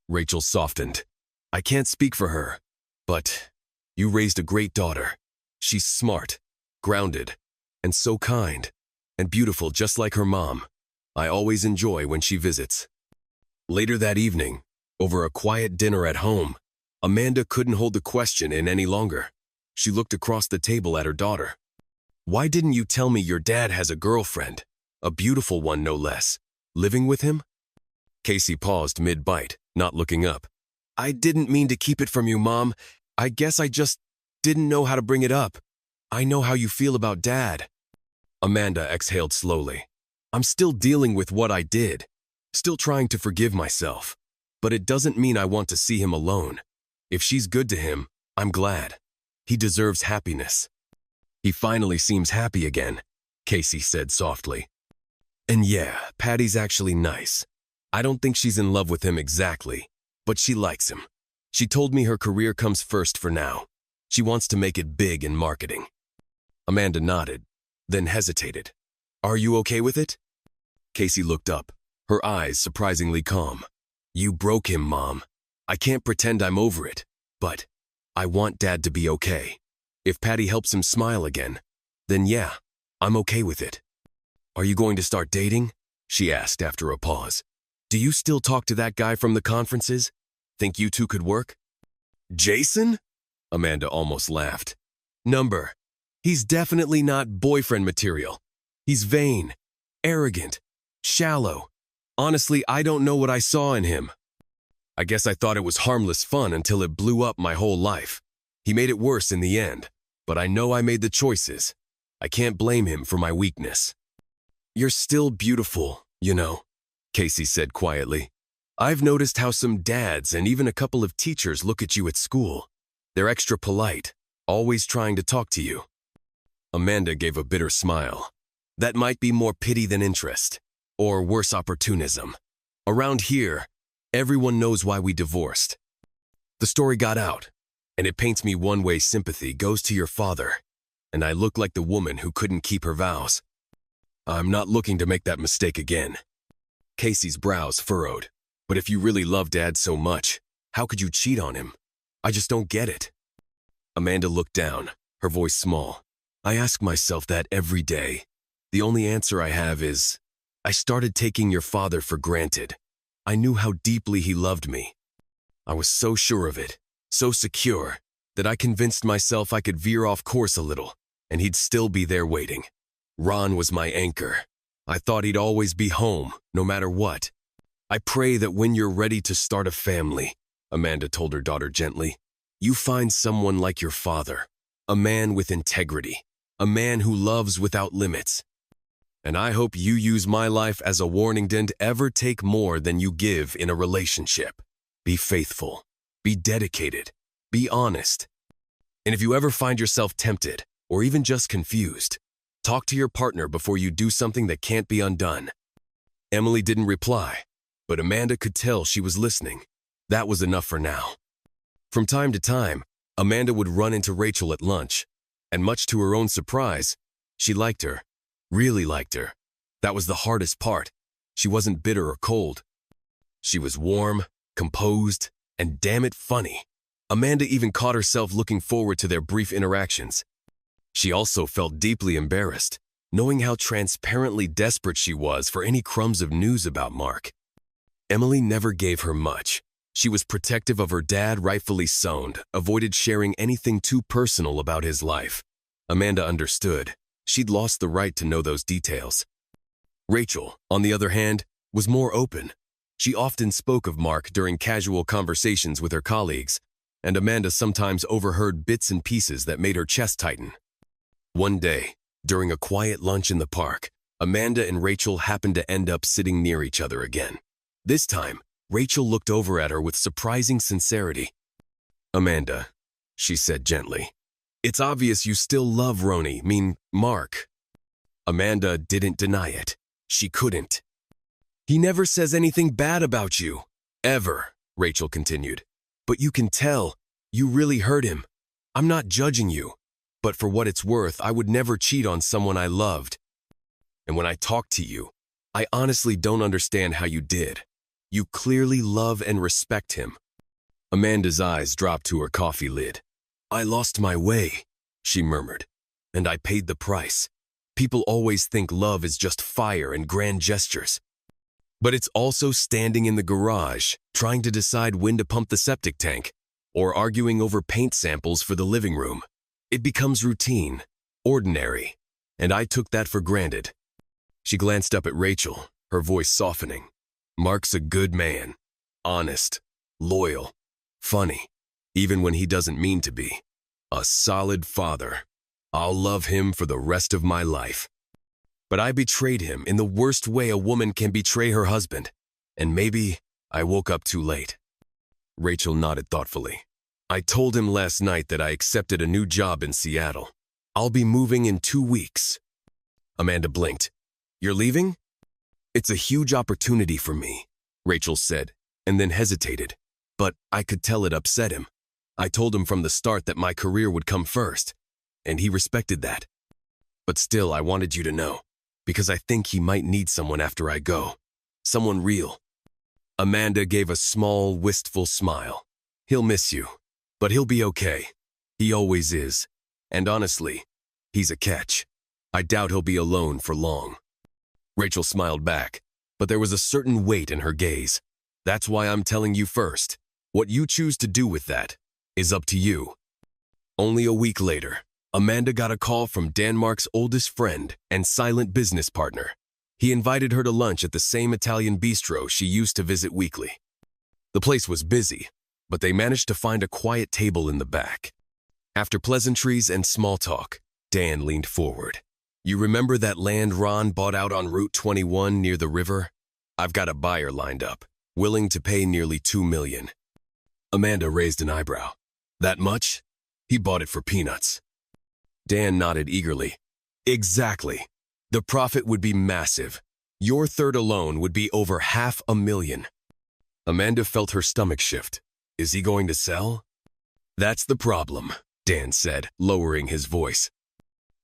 [SPEAKER 1] Rachel softened. I can't speak for her, but you raised a great daughter. She's smart, grounded, and so kind, and beautiful just like her mom. I always enjoy when she visits. Later that evening, over a quiet dinner at home, Amanda couldn't hold the question in any longer. She looked across the table at her daughter. Why didn't you tell me your dad has a girlfriend, a beautiful one no less, living with him? Casey paused mid-bite, not looking up. I didn't mean to keep it from you, Mom. I guess I just didn't know how to bring it up. I know how you feel about Dad. Amanda exhaled slowly. I'm still dealing with what I did, still trying to forgive myself, but it doesn't mean I want to see him alone. If she's good to him, I'm glad. He deserves happiness. He finally seems happy again, Casey said softly. And yeah, Patty's actually nice. I don't think she's in love with him exactly, but she likes him. She told me her career comes first for now. She wants to make it big in marketing. Amanda nodded, then hesitated. Are you okay with it? Casey looked up, her eyes surprisingly calm. You broke him, Mom. I can't pretend I'm over it, but I want Dad to be okay. If Patty helps him smile again, then yeah, I'm okay with it. Are you going to start dating? She asked after a pause. Do you still talk to that guy from the conferences? Think you two could work? Jason? Amanda almost laughed. Number. He's definitely not boyfriend material. He's vain, arrogant, shallow. Honestly, I don't know what I saw in him. I guess I thought it was harmless fun until it blew up my whole life. He made it worse in the end, but I know I made the choices. I can't blame him for my weakness. You're still beautiful, you know, Casey said quietly. I've noticed how some dads and even a couple of teachers look at you at school. They're extra polite, always trying to talk to you. Amanda gave a bitter smile. That might be more pity than interest, or worse, opportunism. Around here, everyone knows why we divorced. The story got out, and it paints me one-way sympathy goes to your father, and I look like the woman who couldn't keep her vows. I'm not looking to make that mistake again. Casey's brows furrowed. But if you really love Dad so much, how could you cheat on him? I just don't get it. Amanda looked down, her voice small. I ask myself that every day. The only answer I have is, I started taking your father for granted. I knew how deeply he loved me. I was so sure of it, so secure, that I convinced myself I could veer off course a little, and he'd still be there waiting. Ron was my anchor. I thought he'd always be home, no matter what. I pray that when you're ready to start a family, Amanda told her daughter gently, you find someone like your father, a man with integrity, a man who loves without limits. And I hope you use my life as a warning don't ever take more than you give in a relationship. Be faithful, be dedicated, be honest. And if you ever find yourself tempted, or even just confused, talk to your partner before you do something that can't be undone. Emily didn't reply, but Amanda could tell she was listening. That was enough for now. From time to time, Amanda would run into Rachel at lunch, and much to her own surprise, she liked her, really liked her. That was the hardest part. She wasn't bitter or cold. She was warm, composed, and damn it funny. Amanda even caught herself looking forward to their brief interactions. She also felt deeply embarrassed, knowing how transparently desperate she was for any crumbs of news about Mark. Emily never gave her much. She was protective of her dad, rightfully so, avoided sharing anything too personal about his life. Amanda understood. She'd lost the right to know those details. Rachel, on the other hand, was more open. She often spoke of Mark during casual conversations with her colleagues, and Amanda sometimes overheard bits and pieces that made her chest tighten. One day, during a quiet lunch in the park, Amanda and Rachel happened to end up sitting near each other again. This time, Rachel looked over at her with surprising sincerity. "Amanda," she said gently, "it's obvious you still love Mark." Amanda didn't deny it. She couldn't. "He never says anything bad about you. Ever," Rachel continued. "But you can tell, you really hurt him. I'm not judging you, but for what it's worth, I would never cheat on someone I loved. And when I talk to you, I honestly don't understand how you did. You clearly love and respect him." Amanda's eyes dropped to her coffee lid. "I lost my way," she murmured, "and I paid the price. People always think love is just fire and grand gestures. But it's also standing in the garage, trying to decide when to pump the septic tank, or arguing over paint samples for the living room. It becomes routine, ordinary, and I took that for granted." She glanced up at Rachel, her voice softening. "Mark's a good man, honest, loyal, funny, even when he doesn't mean to be. A solid father. I'll love him for the rest of my life. But I betrayed him in the worst way a woman can betray her husband, and maybe I woke up too late." Rachel nodded thoughtfully. "I told him last night that I accepted a new job in Seattle. I'll be moving in 2 weeks." Amanda blinked. "You're leaving?" "It's a huge opportunity for me," Rachel said, and then hesitated. "But I could tell it upset him. I told him from the start that my career would come first, and he respected that. But still, I wanted you to know, because I think he might need someone after I go. Someone real." Amanda gave a small, wistful smile. "He'll miss you, but he'll be okay. He always is. And honestly, he's a catch. I doubt he'll be alone for long." Rachel smiled back, but there was a certain weight in her gaze. "That's why I'm telling you first. What you choose to do with that is up to you." Only a week later, Amanda got a call from Danmark's oldest friend and silent business partner. He invited her to lunch at the same Italian bistro she used to visit weekly. The place was busy, but they managed to find a quiet table in the back. After pleasantries and small talk, Dan leaned forward. "You remember that land Ron bought out on Route 21 near the river? I've got a buyer lined up, willing to pay nearly $2 million. Amanda raised an eyebrow. "That much? He bought it for peanuts." Dan nodded eagerly. "Exactly. The profit would be massive. Your third alone would be over $500,000. Amanda felt her stomach shift. "Is he going to sell?" "That's the problem," Dan said, lowering his voice.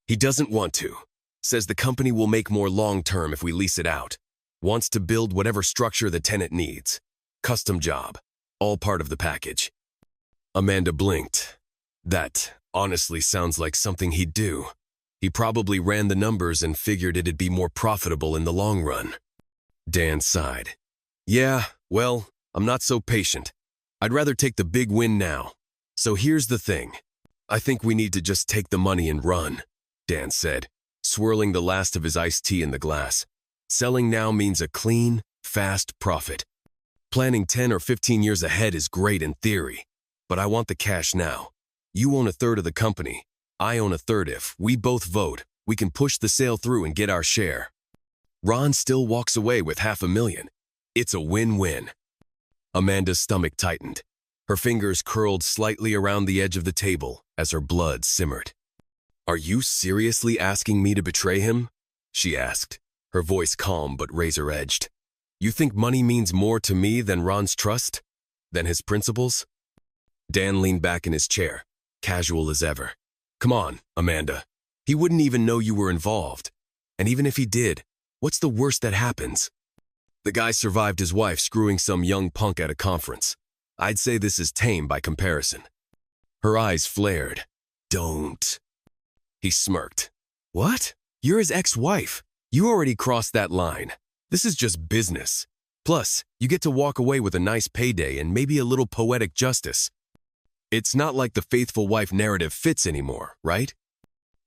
[SPEAKER 1] "He doesn't want to. Says the company will make more long-term if we lease it out. Wants to build whatever structure the tenant needs. Custom job. All part of the package." Amanda blinked. That honestly sounds like something he'd do. He probably ran the numbers and figured it'd be more profitable in the long run. Dan sighed. "Yeah, well, I'm not so patient. I'd rather take the big win now. So here's the thing. I think we need to just take the money and run," Dan said, swirling the last of his iced tea in the glass. "Selling now means a clean, fast profit. Planning 10 or 15 years ahead is great in theory, but I want the cash now. You own a third of the company. I own a third. If we both vote, we can push the sale through and get our share. Ron still walks away with $500,000. It's a win-win." Amanda's stomach tightened. Her fingers curled slightly around the edge of the table as her blood simmered. "Are you seriously asking me to betray him?" she asked, her voice calm but razor-edged. "You think money means more to me than Ron's trust? Than his principles?" Dan leaned back in his chair, casual as ever. "Come on, Amanda. He wouldn't even know you were involved. And even if he did, what's the worst that happens? The guy survived his wife screwing some young punk at a conference. I'd say this is tame by comparison." Her eyes flared. "Don't." He smirked. "What? You're his ex-wife. You already crossed that line. This is just business. Plus, you get to walk away with a nice payday and maybe a little poetic justice. It's not like the faithful wife narrative fits anymore, right?"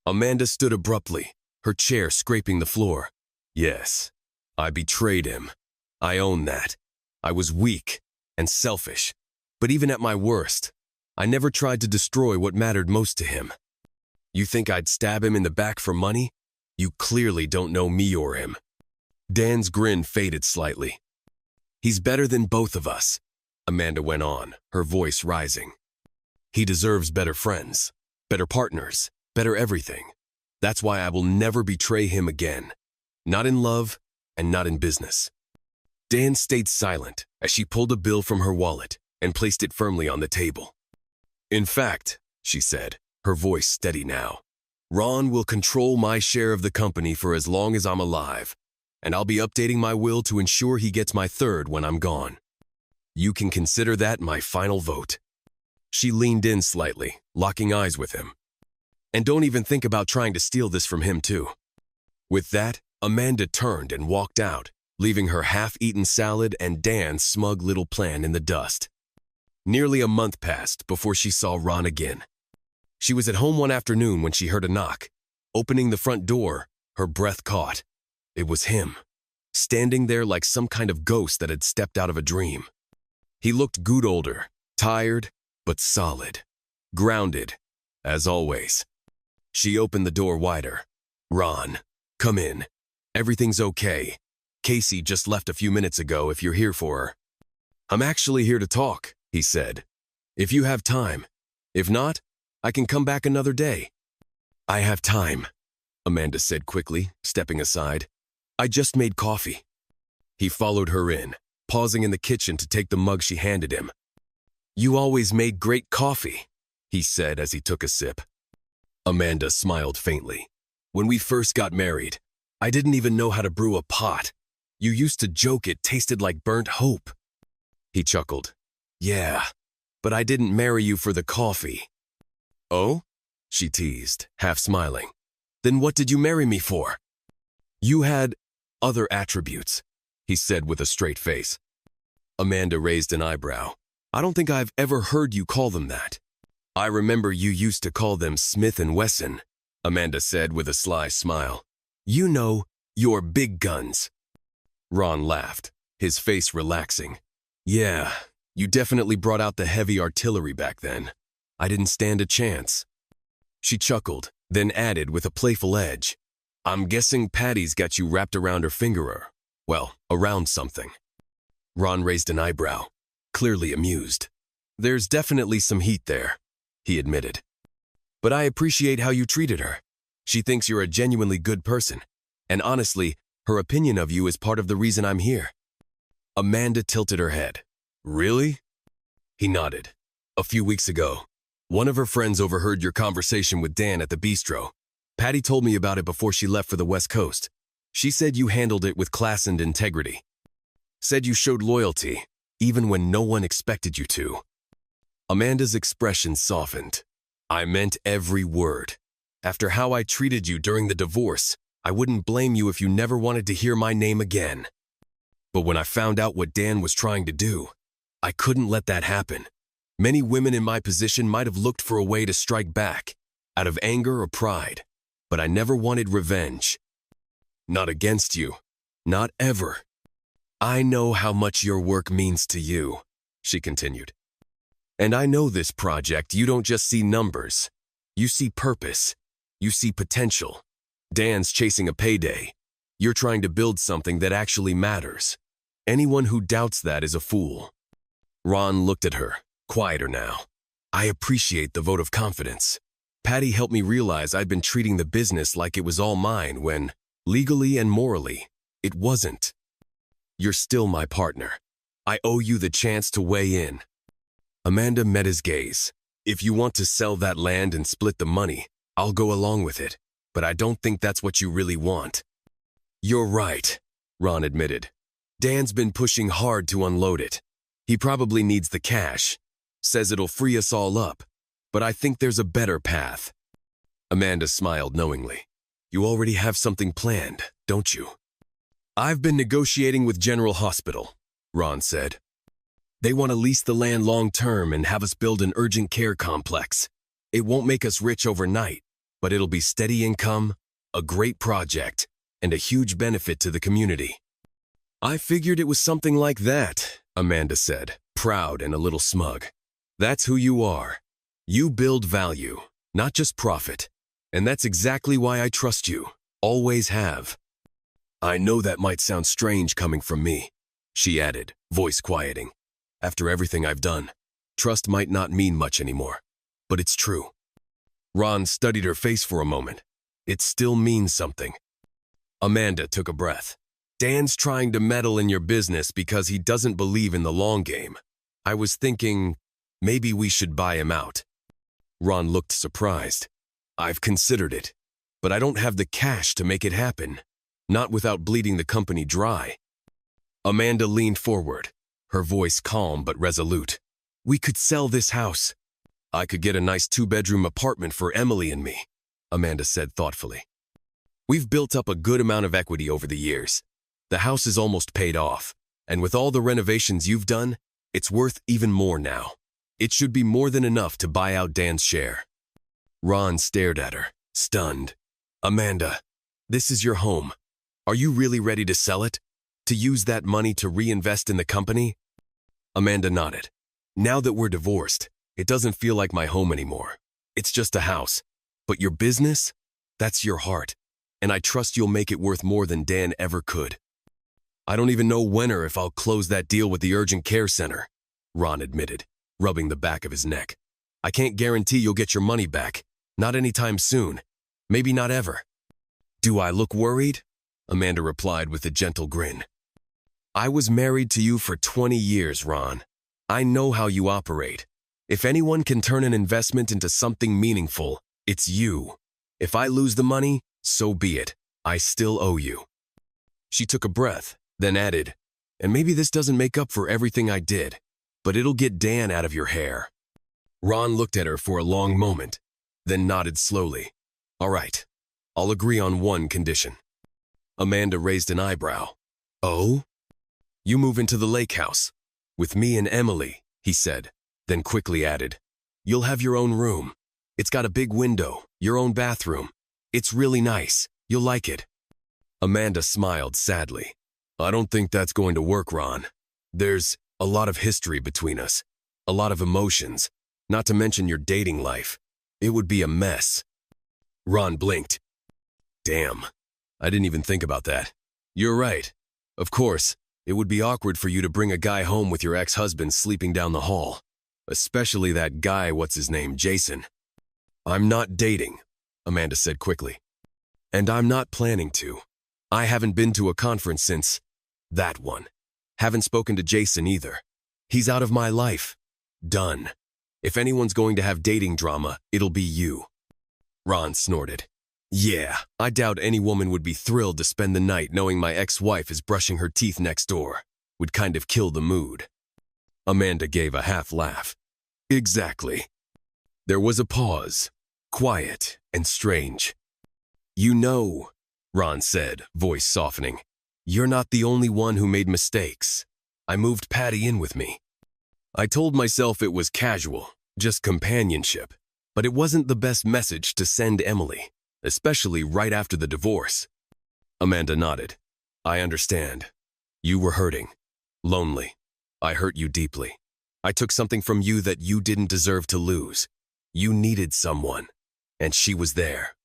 [SPEAKER 1] Amanda stood abruptly, her chair scraping the floor. Yes, I betrayed him. I own that. I was weak and selfish. But even at my worst, I never tried to destroy what mattered most to him. You think I'd stab him in the back for money? You clearly don't know me or him. Dan's grin faded slightly. He's better than both of us, Amanda went on, her voice rising. He deserves better friends, better partners, better everything. That's why I will never betray him again. Not in love and not in business. Dan stayed silent as she pulled a bill from her wallet and placed it firmly on the table. In fact, she said, her voice steady now, Ron will control my share of the company for as long as I'm alive, and I'll be updating my will to ensure he gets my third when I'm gone. You can consider that my final vote. She leaned in slightly, locking eyes with him. And don't even think about trying to steal this from him, too. With that, Amanda turned and walked out, leaving her half-eaten salad and Dan's smug little plan in the dust. Nearly a month passed before she saw Ron again. She was at home one afternoon when she heard a knock. Opening the front door, her breath caught. It was him, standing there like some kind of ghost that had stepped out of a dream. He looked good older, tired, but solid. Grounded, as always. She opened the door wider. Ron, come in. Everything's okay. Casey just left a few minutes ago if you're here for her. I'm actually here to talk, he said. If you have time. If not, I can come back another day. I have time, Amanda said quickly, stepping aside. I just made coffee. He followed her in, pausing in the kitchen to take the mug she handed him. You always made great coffee, he said as he took a sip. Amanda smiled faintly. When we first got married, I didn't even know how to brew a pot. You used to joke it tasted like burnt hope. He chuckled. Yeah, but I didn't marry you for the coffee. Oh? She teased, half smiling. Then what did you marry me for? You had other attributes, he said with a straight face. Amanda raised an eyebrow. I don't think I've ever heard you call them that. I remember you used to call them Smith & Wesson, Amanda said with a sly smile. You know, your big guns. Ron laughed, his face relaxing. Yeah, you definitely brought out the heavy artillery back then. I didn't stand a chance. She chuckled, then added with a playful edge. I'm guessing Patty's got you wrapped around her finger. Well, around something. Ron raised an eyebrow, clearly amused. There's definitely some heat there, he admitted. But I appreciate how you treated her. She thinks you're a genuinely good person. And honestly, her opinion of you is part of the reason I'm here. Amanda tilted her head. Really? He nodded. A few weeks ago, one of her friends overheard your conversation with Dan at the bistro. Patty told me about it before she left for the West Coast. She said you handled it with class and integrity. Said you showed loyalty, even when no one expected you to. Amanda's expression softened. I meant every word. After how I treated you during the divorce, I wouldn't blame you if you never wanted to hear my name again. But when I found out what Dan was trying to do, I couldn't let that happen. Many women in my position might have looked for a way to strike back, out of anger or pride, but I never wanted revenge. Not against you. Not ever. I know how much your work means to you, she continued. And I know this project, you don't just see numbers. You see purpose. You see potential. Dan's chasing a payday. You're trying to build something that actually matters. Anyone who doubts that is a fool. Ron looked at her, quieter now. I appreciate the vote of confidence. Patty helped me realize I'd been treating the business like it was all mine when, legally and morally, it wasn't. You're still my partner. I owe you the chance to weigh in. Amanda met his gaze. If you want to sell that land and split the money, I'll go along with it, but I don't think that's what you really want. You're right, Ron admitted. Dan's been pushing hard to unload it. He probably needs the cash. Says it'll free us all up, but I think there's a better path. Amanda smiled knowingly. You already have something planned, don't you? I've been negotiating with General Hospital, Ron said. They want to lease the land long-term and have us build an urgent care complex. It won't make us rich overnight, but it'll be steady income, a great project, and a huge benefit to the community. I figured it was something like that, Amanda said, proud and a little smug. That's who you are. You build value, not just profit. And that's exactly why I trust you. Always have. I know that might sound strange coming from me, she added, voice quieting. After everything I've done, trust might not mean much anymore. But it's true. Ron studied her face for a moment. It still means something. Amanda took a breath. Dan's trying to meddle in your business because he doesn't believe in the long game. I was thinking, maybe we should buy him out. Ron looked surprised. I've considered it, but I don't have the cash to make it happen. Not without bleeding the company dry. Amanda leaned forward, her voice calm but resolute. We could sell this house. I could get a nice 2-bedroom apartment for Emily and me, Amanda said thoughtfully. We've built up a good amount of equity over the years. The house is almost paid off, and with all the renovations you've done, it's worth even more now. It should be more than enough to buy out Dan's share. Ron stared at her, stunned. Amanda, this is your home. Are you really ready to sell it? To use that money to reinvest in the company? Amanda nodded. Now that we're divorced, it doesn't feel like my home anymore. It's just a house. But your business? That's your heart. And I trust you'll make it worth more than Dan ever could. I don't even know when or if I'll close that deal with the urgent care center, Ron admitted, rubbing the back of his neck. I can't guarantee you'll get your money back. Not anytime soon. Maybe not ever. Do I look worried? Amanda replied with a gentle grin. I was married to you for 20 years, Ron. I know how you operate. If anyone can turn an investment into something meaningful, it's you. If I lose the money, so be it. I still owe you. She took a breath, then added, and maybe this doesn't make up for everything I did, but it'll get Dan out of your hair. Ron looked at her for a long moment, then nodded slowly. All right, I'll agree on one condition. Amanda raised an eyebrow. Oh? You move into the lake house. With me and Emily, he said, then quickly added, you'll have your own room. It's got a big window, your own bathroom. It's really nice. You'll like it. Amanda smiled sadly. I don't think that's going to work, Ron. There's a lot of history between us, a lot of emotions, not to mention your dating life. It would be a mess. Ron blinked. Damn, I didn't even think about that. You're right. Of course, it would be awkward for you to bring a guy home with your ex-husband sleeping down the hall, especially that guy, what's his name, Jason. I'm not dating, Amanda said quickly. And I'm not planning to. I haven't been to a conference since that one. Haven't spoken to Jason either. He's out of my life. Done. If anyone's going to have dating drama, it'll be you. Ron snorted. Yeah, I doubt any woman would be thrilled to spend the night knowing my ex-wife is brushing her teeth next door. Would kind of kill the mood. Amanda gave a half laugh. Exactly. There was a pause, quiet and strange. You know, Ron said, voice softening, you're not the only one who made mistakes. I moved Patty in with me. I told myself it was casual, just companionship, but it wasn't the best message to send Emily, especially right after the divorce. Amanda nodded. I understand. You were hurting, lonely. I hurt you deeply. I took something from you that you didn't deserve to lose. You needed someone, and she was there.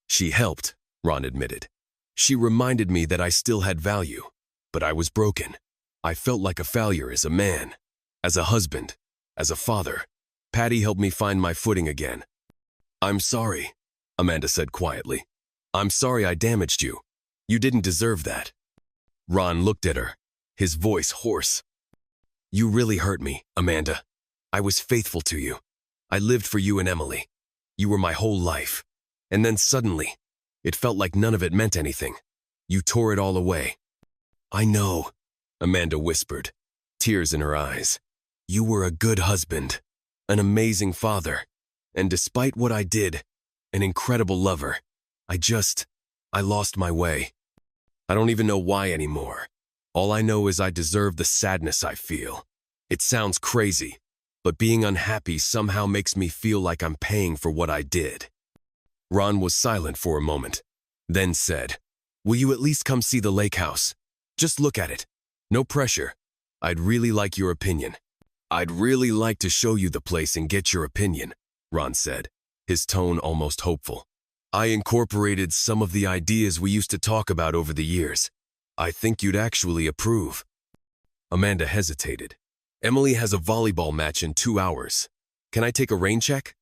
[SPEAKER 1] She helped, Ron admitted. She reminded me that I still had value, but I was broken. I felt like a failure as a man, as a husband, as a father. Patty helped me find my footing again. I'm sorry, Amanda said quietly. I'm sorry I damaged you. You didn't deserve that. Ron looked at her, his voice hoarse. You really hurt me, Amanda. I was faithful to you. I lived for you and Emily. You were my whole life. And then suddenly, it felt like none of it meant anything. You tore it all away. I know, Amanda whispered, tears in her eyes. You were a good husband, an amazing father, and despite what I did, an incredible lover. I lost my way. I don't even know why anymore. All I know is I deserve the sadness I feel. It sounds crazy, but being unhappy somehow makes me feel like I'm paying for what I did. Ron was silent for a moment, then said, "Will you at least come see the lake house? Just look at it. No pressure. I'd really like your opinion." "I'd really like to show you the place and get your opinion," Ron said, his tone almost hopeful. "I incorporated some of the ideas we used to talk about over the years. I think you'd actually approve." Amanda hesitated. "Emily has a volleyball match in 2 hours. Can I take a rain check?"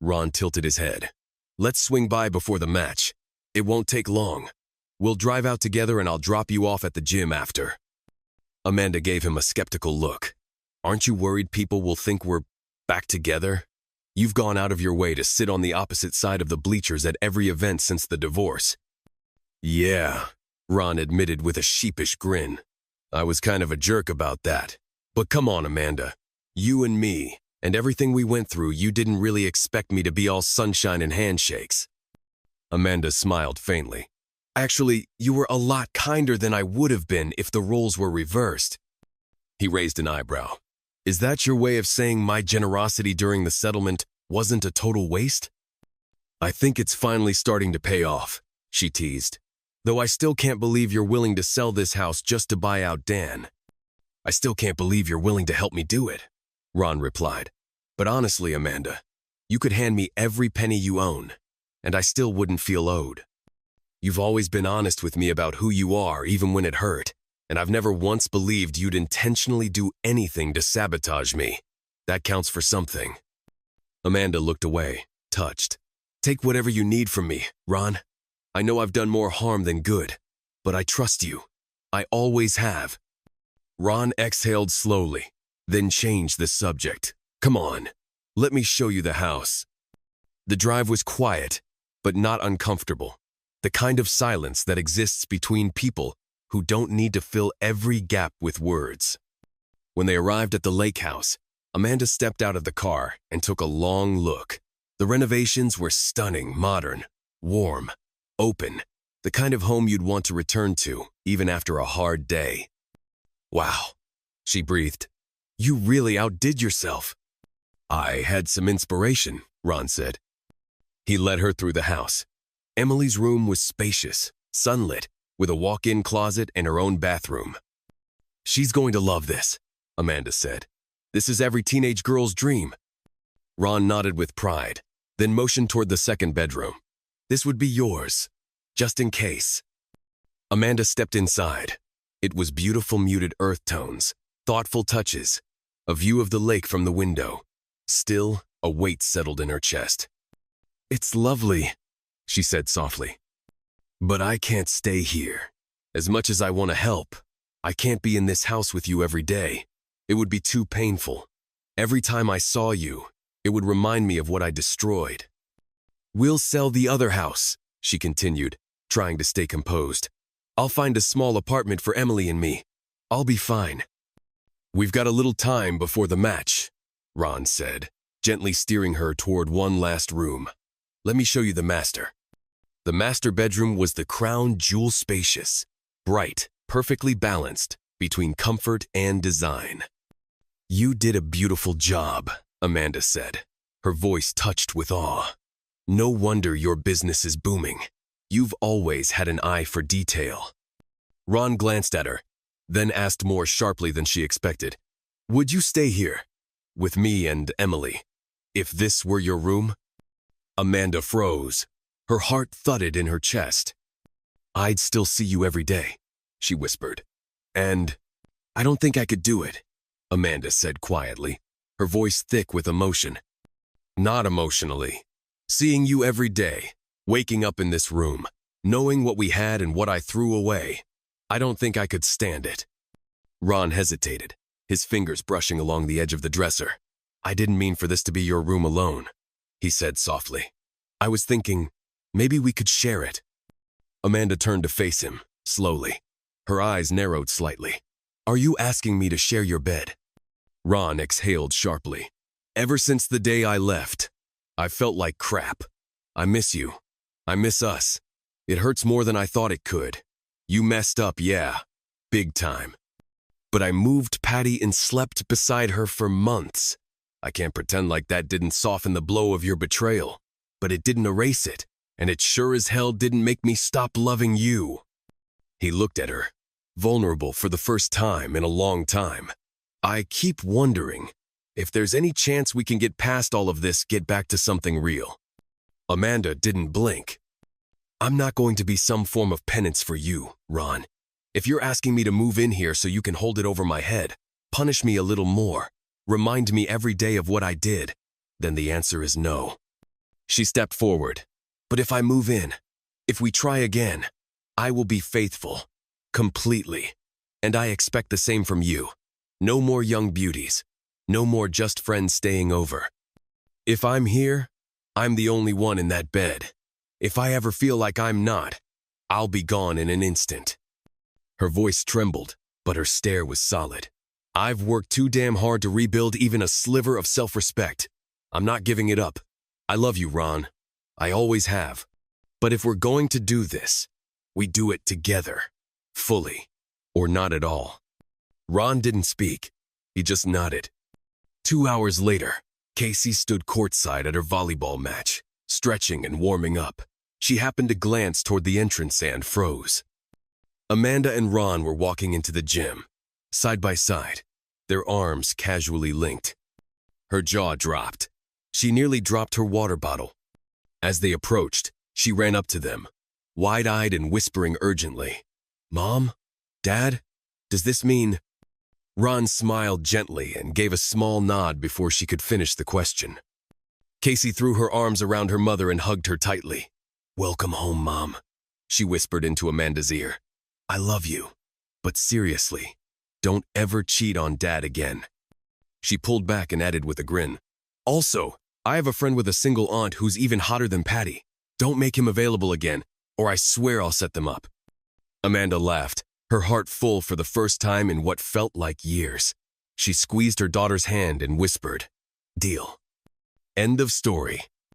[SPEAKER 1] Ron tilted his head. "Let's swing by before the match. It won't take long. We'll drive out together and I'll drop you off at the gym after." Amanda gave him a skeptical look. "Aren't you worried people will think we're back together? You've gone out of your way to sit on the opposite side of the bleachers at every event since the divorce." "Yeah," Ron admitted with a sheepish grin. "I was kind of a jerk about that. But come on, Amanda. You and me, and everything we went through, you didn't really expect me to be all sunshine and handshakes." Amanda smiled faintly. "Actually, you were a lot kinder than I would have been if the roles were reversed." He raised an eyebrow. "Is that your way of saying my generosity during the settlement wasn't a total waste?" "I think it's finally starting to pay off," she teased. "Though I still can't believe you're willing to sell this house just to buy out Dan." "I still can't believe you're willing to help me do it," Ron replied. "But honestly, Amanda, you could hand me every penny you own, and I still wouldn't feel owed. You've always been honest with me about who you are, even when it hurt, and I've never once believed you'd intentionally do anything to sabotage me. That counts for something." Amanda looked away, touched. "Take whatever you need from me, Ron. I know I've done more harm than good, but I trust you. I always have." Ron exhaled slowly, then changed the subject. "Come on, let me show you the house." The drive was quiet, but not uncomfortable. The kind of silence that exists between people who don't need to fill every gap with words. When they arrived at the lake house, Amanda stepped out of the car and took a long look. The renovations were stunning, modern, warm, open, the kind of home you'd want to return to, even after a hard day. "Wow," she breathed. "You really outdid yourself." "I had some inspiration," Ron said. He led her through the house. Emily's room was spacious, sunlit, with a walk-in closet and her own bathroom. "She's going to love this," Amanda said. "This is every teenage girl's dream." Ron nodded with pride, then motioned toward the second bedroom. "This would be yours, just in case." Amanda stepped inside. It was beautiful muted earth tones, thoughtful touches, a view of the lake from the window. Still, a weight settled in her chest. "It's lovely," she said softly. "But I can't stay here. As much as I want to help, I can't be in this house with you every day. It would be too painful. Every time I saw you, it would remind me of what I destroyed." "We'll sell the other house," she continued, trying to stay composed. "I'll find a small apartment for Emily and me. I'll be fine." "We've got a little time before the match," Ron said, gently steering her toward one last room. "Let me show you the master." The master bedroom was the crown jewel, spacious, bright, perfectly balanced between comfort and design. "You did a beautiful job," Amanda said, her voice touched with awe. "No wonder your business is booming. You've always had an eye for detail." Ron glanced at her, then asked more sharply than she expected. "Would you stay here, with me and Emily, if this were your room?" Amanda froze. Her heart thudded in her chest. "I'd still see you every day," she whispered. "And I don't think I could do it," Amanda said quietly, her voice thick with emotion. "Not emotionally. Seeing you every day, waking up in this room, knowing what we had and what I threw away, I don't think I could stand it." Ron hesitated, his fingers brushing along the edge of the dresser. "I didn't mean for this to be your room alone," he said softly. "I was thinking, maybe we could share it." Amanda turned to face him, slowly. Her eyes narrowed slightly. "Are you asking me to share your bed?" Ron exhaled sharply. "Ever since the day I left, I felt like crap. I miss you. I miss us. It hurts more than I thought it could. You messed up, yeah, big time. But I moved Patty and slept beside her for months. I can't pretend like that didn't soften the blow of your betrayal. but it didn't erase it, and it sure as hell didn't make me stop loving you." He looked at her, vulnerable for the first time in a long time. "I keep wondering if there's any chance we can get past all of this, get back to something real." Amanda didn't blink. "I'm not going to be some form of penance for you, Ron. If you're asking me to move in here so you can hold it over my head, punish me a little more, remind me every day of what I did, then the answer is no." She stepped forward. "But if I move in, if we try again, I will be faithful, completely. And I expect the same from you. No more young beauties. No more just friends staying over. If I'm here, I'm the only one in that bed. If I ever feel like I'm not, I'll be gone in an instant." Her voice trembled, but her stare was solid. "I've worked too damn hard to rebuild even a sliver of self-respect. I'm not giving it up. I love you, Ron. I always have. But if we're going to do this, we do it together, fully, or not at all." Ron didn't speak. He just nodded. 2 hours later, Casey stood courtside at her volleyball match, stretching and warming up. She happened to glance toward the entrance and froze. Amanda and Ron were walking into the gym, side by side, their arms casually linked. Her jaw dropped. She nearly dropped her water bottle. As they approached, she ran up to them, wide-eyed and whispering urgently, "Mom? Dad? Does this mean—" Ron smiled gently and gave a small nod before she could finish the question. Casey threw her arms around her mother and hugged her tightly. "Welcome home, Mom," she whispered into Amanda's ear. "I love you, but seriously, don't ever cheat on Dad again." She pulled back and added with a grin, "Also, I have a friend with a single aunt who's even hotter than Patty. Don't make him available again, or I swear I'll set them up." Amanda laughed, her heart full for the first time in what felt like years. She squeezed her daughter's hand and whispered, "Deal." End of story.